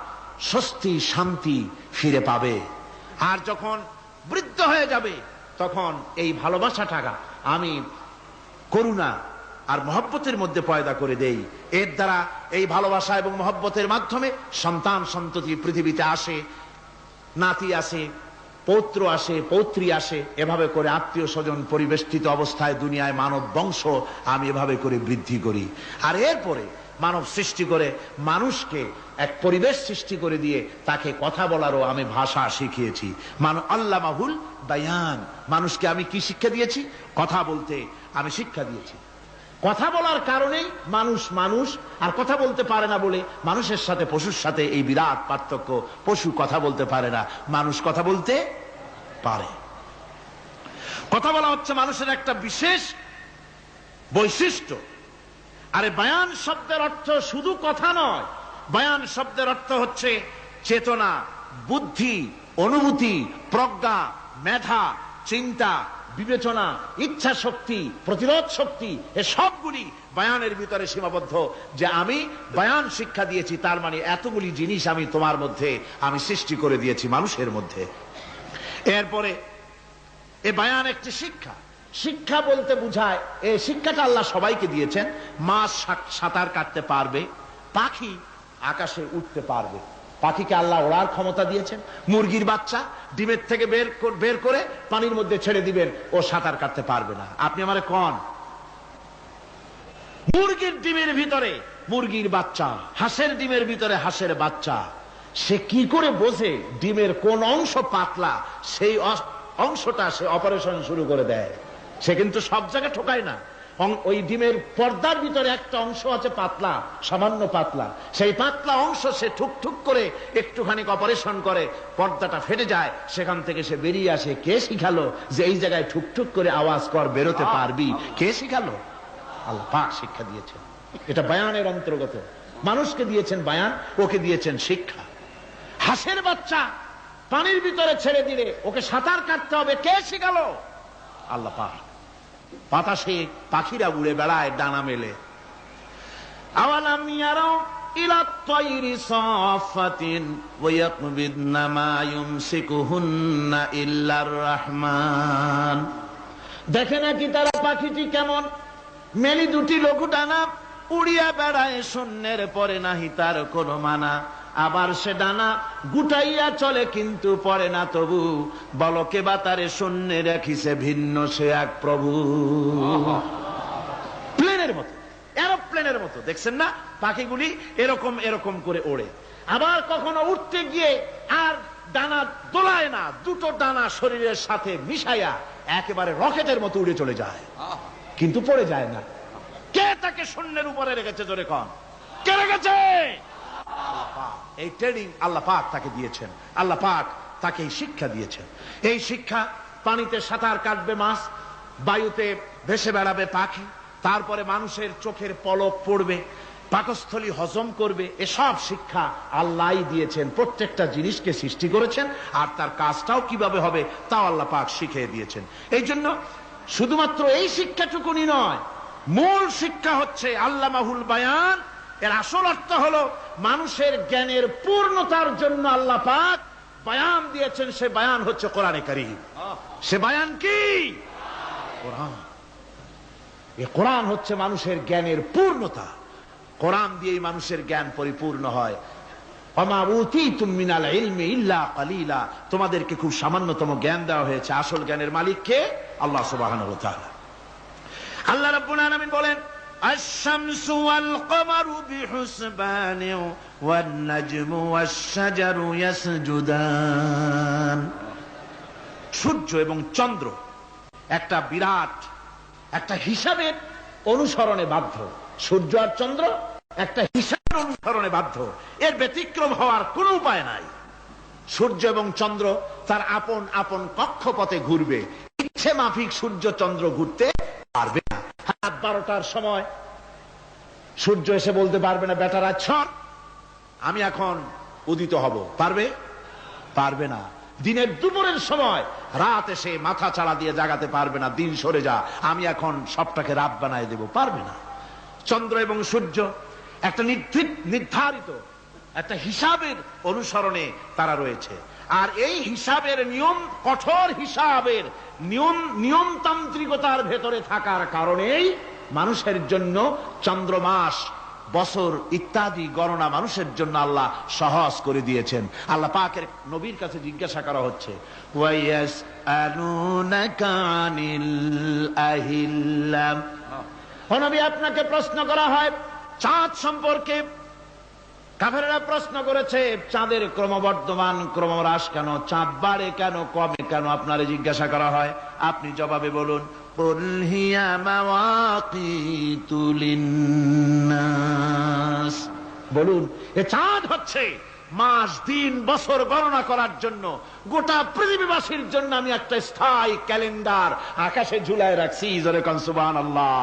স্বস্তি শান্তি ফিরে পাবে। আর যখন বৃদ্ধ হয়ে যাবে, তখন এই ভালোবাসাটা আমি করুণা আর মহব্বতের মধ্যে পয়দা করে দেই। এর দ্বারা এই ভালোবাসা এবং মহব্বতের মাধ্যমে সন্তান সন্ততি পৃথিবীতে আসে, নাতি আসে, পৌত্র আসে, পৌত্রী আসে, এভাবে করে আত্মীয় স্বজন পরিবেষ্টিত অবস্থায় দুনিয়ায় মানব বংশ আমি এভাবে করে বৃদ্ধি করি। আর এরপরে মানব সৃষ্টি করে মানুষকে এক পরিবেশ সৃষ্টি করে দিয়ে তাকে কথা বলারও আমি ভাষা শিখিয়েছি। আল্লামাহুল বায়ান। মানুষকে আমি কি শিক্ষা দিয়েছি? কথা বলতে আমি শিক্ষা দিয়েছি। কথা বলার কারণেই মানুষ আর কথা বলতে পারে না বলে মানুষের সাথে পশুর সাথে এই বিরাট পার্থক্য। পশু কথা বলতে পারে না, মানুষ কথা বলতে পারে। কথা বলা হচ্ছে মানুষের একটা বিশেষ বৈশিষ্ট্য। আরে বায়ান শব্দের অর্থ শুধু কথা নয়, বায়ান শব্দের অর্থ হচ্ছে চেতনা, বুদ্ধি, অনুভূতি, প্রজ্ঞা, মেধা, চিন্তা, বিবেচনা, ইচ্ছা শক্তি, প্রতিরোধ শক্তি, এ সবগুলি বায়ানের ভিতরে সীমাবদ্ধ। যে আমি বায়ান শিক্ষা দিয়েছি, তার মানে এতগুলি জিনিস আমি তোমার মধ্যে আমি সৃষ্টি করে দিয়েছি মানুষের মধ্যে। এরপরে এ বায়ান একটি শিক্ষা। শিক্ষা বলতে বুঝায়, এই শিক্ষাটা আল্লাহ সবাইকে দিয়েছেন। মাছ সাঁতার কাটতে পারবে, পাখি আকাশে উঠতে পারবে, পাখিকে আল্লাহ ওড়ার ক্ষমতা দিয়েছেন। মুরগির বাচ্চা ডিমের থেকে বের করে পানির মধ্যে ছেড়ে দিবেন, ও সাঁতার কাটতে পারবে না। আপনি আমারে কোন মুরগির ডিমের ভিতরে মুরগির বাচ্চা, হাঁসের ডিমের ভিতরে হাঁসের বাচ্চা, সে কি করে বোঝে ডিমের কোন অংশ পাতলা, সেই অংশটা সে অপারেশন শুরু করে দেয়। সে কিন্তু সব জায়গায় ঠোকায় না। ওই ডিমের পর্দার ভিতরে একটা অংশ আছে পাতলা, সামান্য পাতলা, সেই পাতলা অংশ সে ঠুক ঠুক করে একটুখানি অপারেশন করে, পর্দাটা ফেটে যায়, সেখান থেকে সে বেরিয়ে আসে। কে শিখালো যে এই জায়গায় ঠুক ঠুক করে আওয়াজ কর, বেরোতে পারবি? কে শিখালো? আল্লাহ পাক শিক্ষা দিয়েছেন। এটা বায়ানের অন্তর্গত। মানুষকে দিয়েছেন বায়ান, ওকে দিয়েছেন শিক্ষা। হাঁসের বাচ্চা পানির ভিতরে ছেড়ে দিলে ওকে সাঁতার কাটতে হবে, কে শিখালো? আল্লাহ পাক। বাতাসে পাখিরা উড়ে বেড়ায় ডানা মেলে। আওয়ালাম ইয়ারাও ইলা তায়রি সাফাতিন ওয়া ইয়াকবিদনা মা ইউমসিকুহুন্না ইল্লার রহমান। দেখে নাকি তারা পাখিটি কেমন? মেলি দুটি লঘু ডানা, উড়িয়া বেড়ায় শূন্যের পরে নাহি তার কোনো মানা। আবার সে ডানা গুটাইয়া চলে কিন্তু পরে না তবু, বলকে বা তারে শূন্যে রাখিছে ভিন্ন সে এক প্রভু। প্লেনের মতো, এরোপ্লেনের মতো, দেখছেন না পাখিগুলি এরকম এরকম করে ওড়ে। আবার কখনো উঠতে গিয়ে আর ডানা দোলায় না, দুটো ডানা শরীরের সাথে মিশাইয়া একেবারে রকেটের মতো উড়ে চলে যায়, কিন্তু পড়ে যায় না। কে তাকে শূন্যের উপরে রেখেছে? জোরে কন, কে রেখেছে? এই ট্রেনিং আল্লাহ পাক তাকে দিয়েছেন। আল্লাহ পাক তাকে এই শিক্ষা দিয়েছেন। এই শিক্ষা, পানিতে সাঁতার কাটবে মাছ, বায়ুতে ভেসে বেড়াবে পাখি, তারপরে মানুষের চোখের পলক পড়বে, পাকস্থলী হজম করবে, এসব শিক্ষা আল্লাহই দিয়েছেন। প্রত্যেকটা জিনিসকে সৃষ্টি করেছেন, আর তার কাজটাও কিভাবে হবে তাও আল্লাহ পাক শিখিয়ে দিয়েছেন। এই জন্য শুধুমাত্র এই শিক্ষাটুকুনি নয়, মূল শিক্ষা হচ্ছে আল্লামাহুল বায়ান। এর আসল অর্থ হলো মানুষের জ্ঞানের পূর্ণতার জন্য আল্লাহ পাক বায়ান দিয়েছেন। সে বায়ান হচ্ছে কোরআনে কারীম। সে বায়ান কি? কোরআন। এই কোরআন হচ্ছে মানুষের জ্ঞানের পূর্ণতা। কোরআন দিয়েই মানুষের জ্ঞান পরিপূর্ণ হয়। ওমা উতীতুম মিনাল ইলমি ইল্লা কালিলা। তোমাদেরকে খুব সামান্যতম জ্ঞান দেওয়া হয়েছে। আসল জ্ঞানের মালিক কে? আল্লাহ সুবহানাহু ওয়া তাআলা। আল্লাহ রাব্বুল আলামিন বলেন, الشمس والقمر بحسبان والنجم والشجر يسجدان। সূর্য এবং চন্দ্র একটা বিরাট একটা হিসাবের অনুসরণে বাধ্য। সূর্য আর চন্দ্র একটা হিসাবের অনুসরণে বাধ্য, এর ব্যতিক্রম হওয়ার কোনো উপায় নাই। সূর্য এবং চন্দ্র তার আপন আপন কক্ষপথে ঘুরবে, ইচ্ছে মাফিক সূর্য চন্দ্র ঘুরতে পারবে না। রাত 12টার সময় সূর্য এসে বলতে পারবে না, বেটারা ছন আমি এখন উদিত হব, পারবে? পারবে না। দিনের দুপুরের সময় রাত এসে মাথা চাড়া দিয়ে জাগাতে পারবে না, দিন সরে যা আমি এখন সবটাকে রাত বানায় দেব, পারবে না। চন্দ্র এবং সূর্য একটা নির্ধারিত একটা হিসাবের অনুসরণে তারা রয়েছে, আর এই হিসাবের নিয়ম, কঠোর হিসাবের নিয়মতান্ত্রিকতার ভেতরে থাকার কারণেই মানুষের জন্য চন্দ্র, মাস, বছর ইত্যাদি গণনা মানুষের জন্য আল্লাহ সহজ করে দিয়েছেন। আল্লাহ পাকের নবীর কাছে জিজ্ঞাসা করা হচ্ছে, ওয়ায়াসআলুনাকা আনিল আহিল্লাম। ও নবী, আপনাকে প্রশ্ন করা হয় চাঁদ সম্পর্কে। কাফেররা প্রশ্ন করেছে চাঁদের ক্রমবর্ধমান ক্রমহ্রাস কেন, চাঁদ বাড়ে কেন, কমে কেন, আপনারে জিজ্ঞাসা করা হয়, আপনি জবাবে বলুন, কুল হিয়া মাওয়াকিতু লিন্নাস। বলুন, এ চাঁদ হচ্ছে মাস, দিন, বছর গণনা করার জন্য, গোটা পৃথিবীবাসীর জন্য আমি একটা স্থায়ী ক্যালেন্ডার আকাশে ঝুলায় রাখছি। জোরে কোন সুবহানাল্লাহ।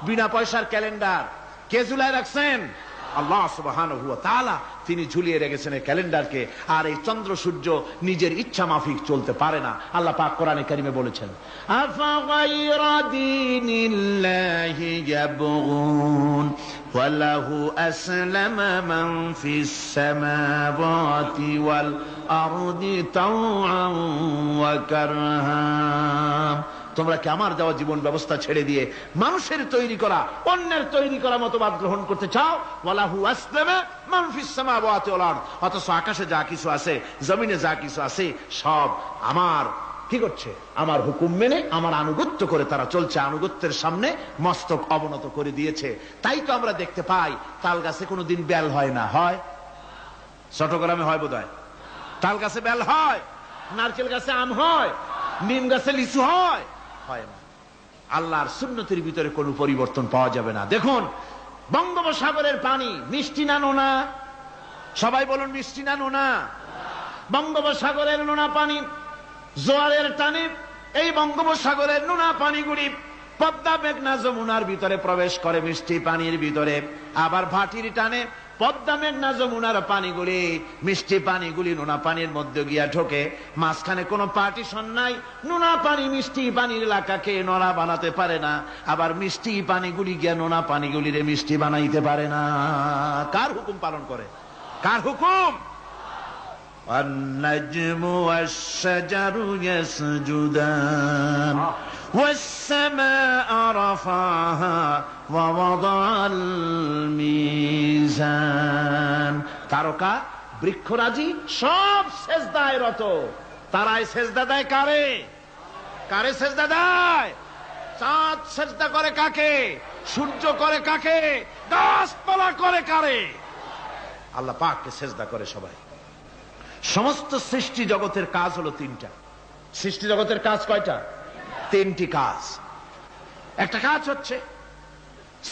বিনা পয়সার ক্যালেন্ডার কে ঝুলায় রাখছেন? আল্লাহ সুবহানাহু ওয়া তাআলা। তিনি ঝুলিয়ে রেখেছেন এই ক্যালেন্ডারকে। আর এই চন্দ্র সূর্য নিজের ইচ্ছা মাফিক চলতে পারে না। আল্লাহ পাক কোরআনে কারিমে বলেছেন, আফা গায়রা দীনিল্লাহি ইয়াবগুন ওয়া লাহু আসলামা মান ফিস সামাওয়াতি ওয়াল আরদি তাওআন ওয়া কারহা। তোমরা কি আমার দেওয়া জীবন ব্যবস্থা ছেড়ে দিয়ে মানুষের তৈরি করা, অন্যের তৈরি করা মতবাদ গ্রহণ করতে চাও? ওয়ালাহু আসলামা মান ফিস সামাওয়াতি ওয়াল আরদ। অথচ আকাশে যা কিছু আছে, জমিনে যা কিছু আছে, সব আমার কি করছে? আমার হুকুম মেনে, আমার আনুগত্য করে তারা চলছে। আনুগত্যের সামনে মস্তক অবনত করে দিয়েছে। তাই তো আমরা দেখতে পাই তাল গাছে কোনোদিন বেল হয় না। হয়? চট্টগ্রামে হয় বোধহয়। তাল গাছে বেল হয়, নারকেল গাছে আম হয়, নিম গাছে লিচু হয়? হয় না। আল্লাহর সুন্নতের ভিতরে কোনো পরিবর্তন পাওয়া যাবে না। দেখুন, বঙ্গোপসাগরের পানি মিষ্টি না নোনা? সবাই বলুন, মিষ্টি না নোনা? বঙ্গোপসাগরের নোনা পানি জোয়ারের টানে এই বঙ্গোপসাগরের নোনা পানিগুলি পদ্মা মেঘনা যমুনার ভিতরে প্রবেশ করে মিষ্টি পানির ভিতরে, আবার ভাটির টানে পদ্মা মেঘনা যমুনার পানিগুলি মিষ্টি পানিগুলি নোনা পানির মধ্যে গিয়া ঢোকে। মাঝখানে কোনো পার্টিশন নাই। নোনা পানি মিষ্টি পানির এলাকাকে নোনা বানাতে পারে না, আবার মিষ্টি পানিগুলি গিয়া নোনা পানিগুলিরে মিষ্টি বানাইতে পারে না। কার হুকুম পালন করে? কার হুকুম? والنجم والشجر يسجدان والسماء رفعها ووضع الميزان। তারকা বৃক্ষরাজি সব সেজদায় রত। তারাই সেজদা দেয় কারে? কারে সেজদা দেয়? চাঁদ সেজদা করে কাকে? সূর্য করে কাকে? গাছপালা করে কারে? আল্লাহ পাককে সেজদা করে সবাই। সমস্ত সৃষ্টি জগতের কাজ হলো তিনটা। সৃষ্টি জগতের কাজ কয়টা? তিনটি কাজ। একটা কাজ হচ্ছে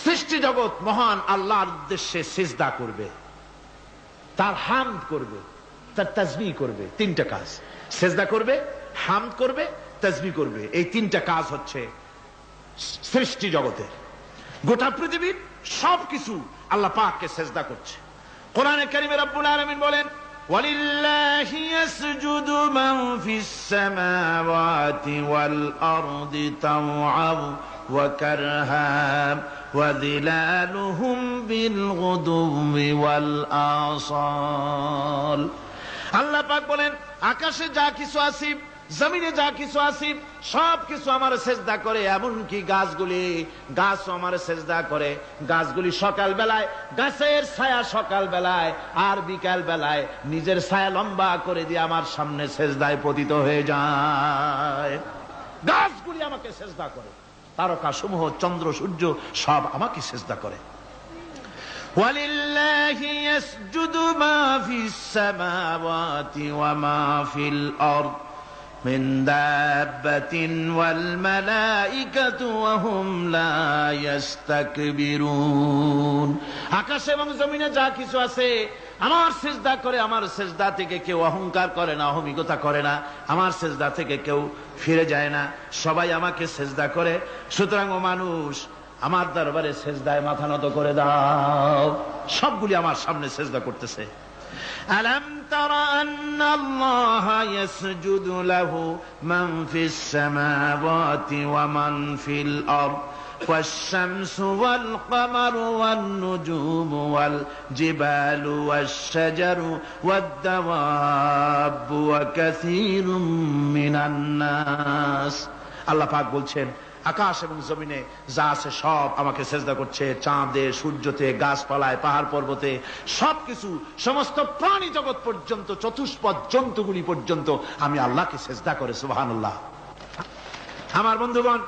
সৃষ্টি জগৎ মহান আল্লাহর উদ্দেশ্যে সিজদা করবে, তার হামদ করবে, তার তাসবিহ করবে। তিনটা কাজ, সিজদা করবে, হামদ করবে, তাসবিহ করবে। এই তিনটা কাজ হচ্ছে সৃষ্টি জগতের। গোটা পৃথিবীর সবকিছু আল্লাহ পাককে সিজদা করছে। কোরআনে কারীমে রব্বুল আলামিন বলেন, وَلِلَّهِ يَسْجُدُ مَن فِي السَّمَاوَاتِ وَالْأَرْضِ طَوْعًا وَكَرْهًا وَظِلَالُهُم بِالْغُدُوِّ وَالْآصَالِ। আল্লাহ পাক বলেন, আকাশে যা কিছু আছে, জমিনে যা কিছু আছে, সব কিছু আমার সেজদা করে। এমনকি গাছগুলি, গাছও আমার সেজদা করে। গাছগুলি সকাল বেলায় গাছের ছায়া সকাল বেলায় আর বিকাল বেলায় নিজের ছায়া লম্বা করে দিয়ে আমার সামনে সেজদায় পতিত হয়ে যায়। গাছগুলি আমাকে সেজদা করে, তারকা সমূহ, চন্দ্র সূর্য সব আমাকে সেজদা করে। وَلِلَّهِ يَسْجُدُ مَا فِي السَّمَاوَاتِ وَمَا فِي الْأَرْضِ مِنْ دَابَّةٍ وَالْمَلَائِكَةُ وَهُمْ لَا يَسْتَكْبِرُونَ। আকাশ এবং জমিনে যা কিছু আছে আমার সিজদা করে। আমার সিজদা থেকে কেউ অহংকার করে না, অহমিকতা করে না। আমার সিজদা থেকে কেউ ফিরে যায় না, সবাই আমাকে সিজদা করে। সুতরাং ও মানুষ, আমার দরবারে সিজদায় মাথা নত করে দাও। সবগুলি আমার সামনে সিজদা করতেছে। আলাম তারা আন্নাল্লাহা ইয়াসজুদু লাহু মান ফিস সামাওয়াতি ওয়া মান ফিল আরদ والشمس والقمر والنجوم والجبال والشجر والدواب وكثير من الناس। আল্লাহ পাক বলছেন, আকাশ এবং জমিনে যা আছে সব আমাকে সেজদা করছে। চাঁদে, সূর্যতে, গাছপালায়, পাহাড় পর্বতে সবকিছু, সমস্ত প্রাণী জগৎ পর্যন্ত, চতুষ্পদ জন্তুগুলি পর্যন্ত আমি আল্লাহকে সেজদা করে। সুবহানাল্লাহ। আমার বন্ধুগণ,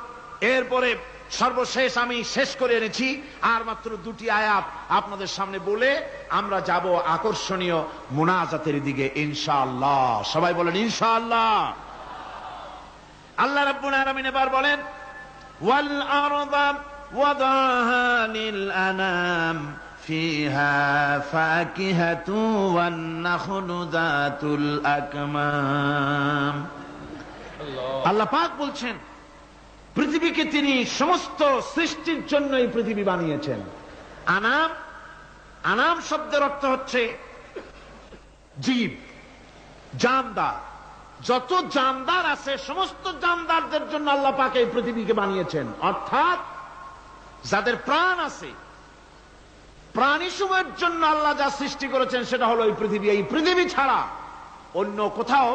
এরপরে সর্বশেষ আমি শেষ করে এনেছি আর মাত্র দুটি আয়াত আপনাদের সামনে বলে আমরা যাব আকর্ষণীয় মুনাজাতের দিকে ইনশাআল্লাহ। সবাই বলেন ইনশাআল্লাহ। আল্লাহ রাব্বুল আলামিন এবার বলেন, ওয়াল আরদা ওয়াদাহা লিল আনাম ফিহা ফাকিহাতু ওয়ান নাখলু যাতুল আকমাম। আল্লাহ পাক বলছেন, পৃথিবীকে তিনি সমস্ত সৃষ্টির জন্য এই পৃথিবী বানিয়েছেন। আনাম, আনাম শব্দের অর্থ হচ্ছে জীব, জানদার। যত জানদার আছে সমস্ত জানদারদের জন্য আল্লাহ পাক এই পৃথিবীকে বানিয়েছেন। অর্থাৎ যাদের প্রাণ আছে, প্রাণী সমূহের জন্য আল্লাহ যা সৃষ্টি করেছেন সেটা হলো এই পৃথিবী। এই পৃথিবী ছাড়া অন্য কোথাও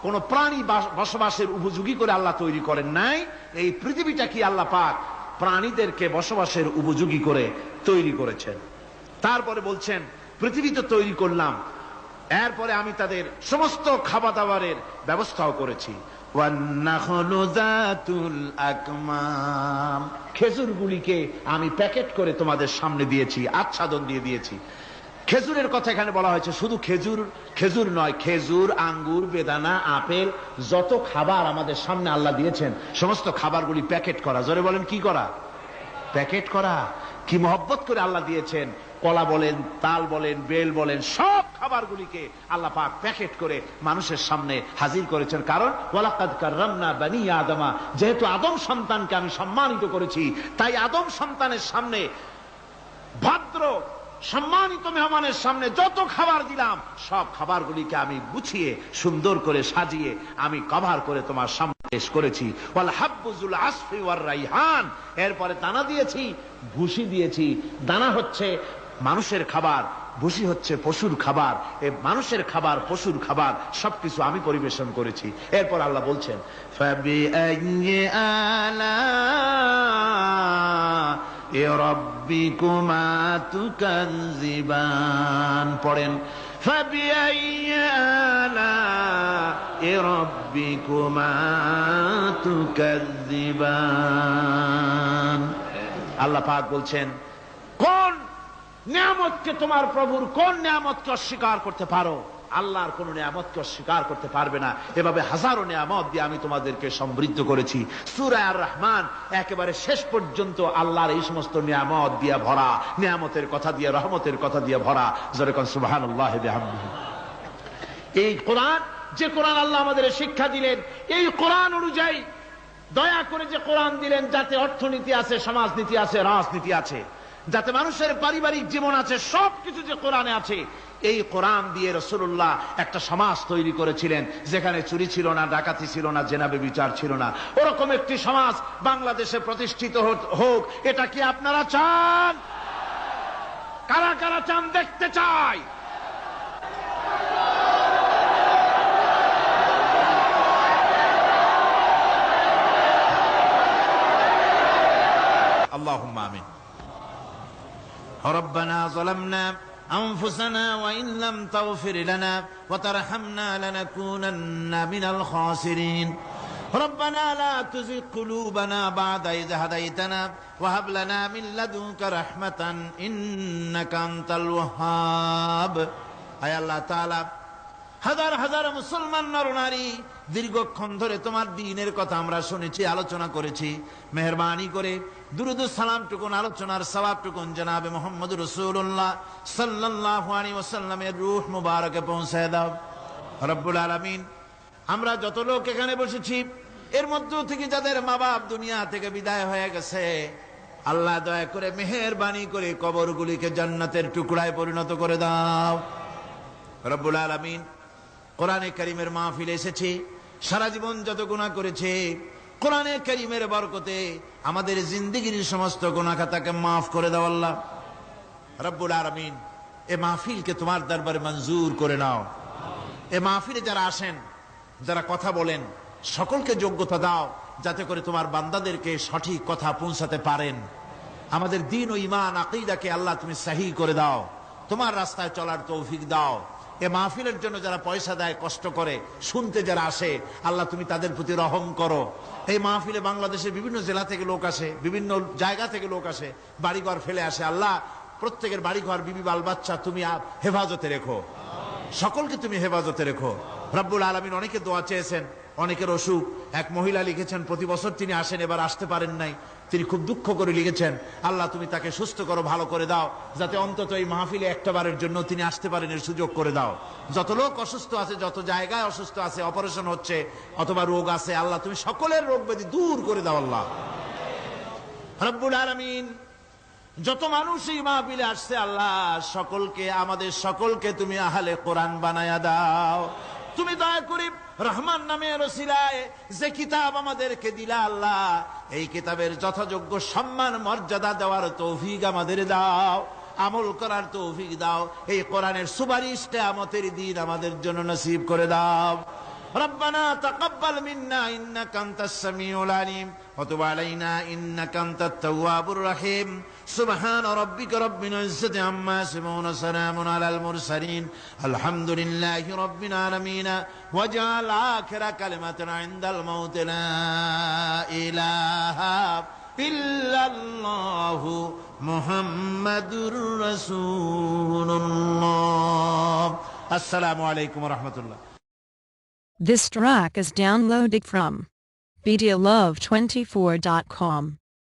কোন প্রাণী বসবাসের উপযোগী করে আল্লাহ তৈরি করেন নাই। এই পৃথিবীটা কি আল্লাহ পাক প্রাণীদেরকে বসবাসের উপযোগী করে তৈরি করেছেন। তারপরে বলছেন, পৃথিবী তো তৈরি করলাম, এরপরে আমি তাদের সমস্ত খাবার দাবারের ব্যবস্থাও করেছি। খেজুরগুলিকে আমি প্যাকেট করে তোমাদের সামনে দিয়েছি, আচ্ছাদন দিয়ে দিয়েছি। খেজুরের কথা এখানে বলা হয়েছে, শুধু খেজুর খেজুর নয়, খেজুর, আঙ্গুর, বেদানা, আপেল, যত খাবার আমাদের সামনে আল্লাহ দিয়েছেন সমস্ত খাবারগুলি প্যাকেট করা। জোরে বলেন কি করা? প্যাকেট করা। কি মহব্বত করে আল্লাহ দিয়েছেন। কলা বলেন, তাল বলেন, বেল বলেন, সব খাবারগুলিকে আল্লাহ পাক প্যাকেট করে মানুষের সামনে হাজির করেছেন। কারণ ওয়ালাকাদ কাররামনা বানি আদমা, যেহেতু আদম সন্তানকে আমি সম্মানিত করেছি, তাই আদম সন্তানের সামনে, ভদ্র সম্মানিত মেহমানের সামনে যত খাবার দিলাম সব খাবারগুলিকে আমি গুছিয়ে সুন্দর করে সাজিয়ে আমি কভার করে তোমার সামনে পেশ করেছি। ওয়াল হাব্বুজুল আসফি ওয়ার রাইহান, এরপরে দানা দিয়েছি, ভুসি দিয়েছি। দানা হচ্ছে মানুষের খাবার, ভুসি হচ্ছে পশুর খাবার। এই মানুষের খাবার, পশুর খাবার সবকিছু আমি পরিবেশন করেছি। এরপর আল্লাহ বলছেন ফাবিআইয়ি আলা'i রাব্বিকুমা তুকাযযিবান। পড়েন ফাবিআইয়ি আলা'i রাব্বিকুমা তুকাযযিবান। আল্লাহ পাক বলছেন, কোন নিয়ামতকে, তোমার প্রভুর কোন নিয়ামতকে অস্বীকার করতে পারো? আল্লাহর কোন নিয়ামতকে অস্বীকার করতে পারবে না। এভাবে হাজারো নিয়ামত দিয়ে আমি তোমাদেরকে সমৃদ্ধ করেছি। সূরা আর রহমান একেবারে শেষ পর্যন্ত আল্লাহর এই সমস্ত নিয়ামত দিয়ে ভরা, নিয়ামতের কথা দিয়ে, রহমতের কথা দিয়ে ভরা। জোরে কোন সুবহানাল্লাহি বিহামদিহি। এই কোরআন, যে কোরআন আল্লাহ আমাদের শিক্ষা দিলেন, এই কোরআন অনুযায়ী দয়া করে যে কোরআন দিলেন, যাতে অর্থনীতি আছে, সমাজনীতি আছে, রাজনীতি আছে, যাতে মানুষের পারিবারিক জীবন আছে, সবকিছু যে কোরআনে আছে। এই কোরআন দিয়ে রাসূলুল্লাহ একটা সমাজ তৈরি করেছিলেন যেখানে চুরি ছিল না, ডাকাতি ছিল না, জেনা ব্যভিচার ছিল না। ওরকম একটি সমাজ বাংলাদেশে প্রতিষ্ঠিত হোক, এটা কি আপনারা চান? কারা কারা চান? দেখতে চাই। আল্লাহুম্মা আমিন। ربنا ظلمنا أنفسنا وإن لم تغفر لنا وترحمنا لنكونن من الخاسرين ربنا لا تزغ قلوبنا بعد إذ هديتنا وهب لنا من لدنك رحمة إنك أنت الوهاب। আয় আল্লাহ তাআলা, হাজার হাজার মুসলমান নরনারী দীর্ঘক্ষণ ধরে তোমার দ্বীনের কথা আমরা শুনেছি, আলোচনা করেছি। মেহেরবানি করে দুরূদ ও সালাম টুকুন, আলোচনার সওয়াব টুকুন জনাবে মুহাম্মদ রাসূলুল্লাহ সাল্লাল্লাহু আলাইহি ওয়াসাল্লামের রূহ মুবারকে পৌঁছে দাও রব্বুল আলামিন। আমরা যত লোক এখানে বসেছি, এর মধ্য থেকে যাদের মা বাপ দুনিয়া থেকে বিদায় হয়ে গেছে, আল্লাহ দয়া করে মেহেরবানি করে কবরগুলিকে জান্নাতের টুকরায় পরিণত করে দাও রব্বুল আলামিন। কোরআনে কারীমের মাহফিলে এসেছি, সারা জীবন যত গুনাহ করেছে, কোরআনে কারীমের বরকতে আমাদের জিন্দেগীর সমস্ত গুনাহ খাতাকে মাফ করে দাও আল্লাহ রব্বুল আলামিন। এই মাহফিলকে তোমার দরবারে মঞ্জুর করে নাও। এই মাহফিলে যারা আসেন, যারা কথা বলেন, সকলকে যোগ্যতা দাও যাতে করে তোমার বান্দাদেরকে সঠিক কথা পৌঁছাতে পারেন। আমাদের দ্বীন ও ঈমান আকীদাকে আল্লাহ তুমি সহি করে দাও, তোমার রাস্তায় চলার তৌফিক দাও। এ মাহফিলের জন্য যারা পয়সা দেয়, কষ্ট করে, শুনতে যারা আসে, আল্লাহ তুমি তাদের প্রতি রহম করো। এই মাহফিলে বাংলাদেশের বিভিন্ন জেলা থেকে লোক আসে, বিভিন্ন জায়গা থেকে লোক আসে, বাড়িঘর ফেলে আসে। আল্লাহ প্রত্যেকের বাড়িঘর, বিবি বাল বাচ্চা তুমি হেফাজতে রেখো, সকলকে তুমি হেফাজতে রেখো রব্বুল আলামিন। অনেকে দোয়া চেয়েছেন, অনেকের অসুখ। এক মহিলা লিখেছেন প্রতি বছর তিনি আসেন, এবার আসতে পারেন নাই, তিনি খুব দুঃখ করে লিখেছেন, আল্লাহ তুমি তাকে সুস্থ করো, ভালো করে দাও, যাতে অন্তত এই মাহফিলে একটাবারের জন্য তিনি আসতে পারেন, এর সুযোগ করে দাও। যত লোক অসুস্থ আছে, যত জায়গায় অসুস্থ আছে, অপারেশন হচ্ছে অথবা রোগ আছে, আল্লাহ তুমি সকলের রোগ ব্যাধি দূর করে দাও আল্লাহ রব্বুল আলামিন। যত মানুষ এই মাহফিলে আসছে, আল্লাহ সকলকে, আমাদের সকলকে তুমি আহলে কোরআন বানায়া দাও। তুমি দয়া করে রহমান নামের ওসিলায় যে কিতাব আমাদেরকে দিলা আল্লাহ, এই কিতাবের যথাযোগ্য সম্মান মর্যাদা দেওয়ার তৌফিক আমাদের দাও, আমল করার তৌফিক দাও। এই কোরআনের সুপারিশ কিয়ামতের দিন আমাদের জন্য নসিব করে দাও। ربنا تقبل منا إنك أنت السميع العليم وتب علينا إنك أنت التواب الرحيم سبحان ربك رب العزة عما يصفون وسلام على المرسلين الحمد لله رب العالمين واجعل آخر كلمة عند الموت لا إله ইল্লাল্লাহু মুহাম্মাদুর রাসূলুল্লাহ। আসসালামু আলাইকুম ওয়া রাহমাতুল্লাহ। This track is downloaded from BeautyLove24.com.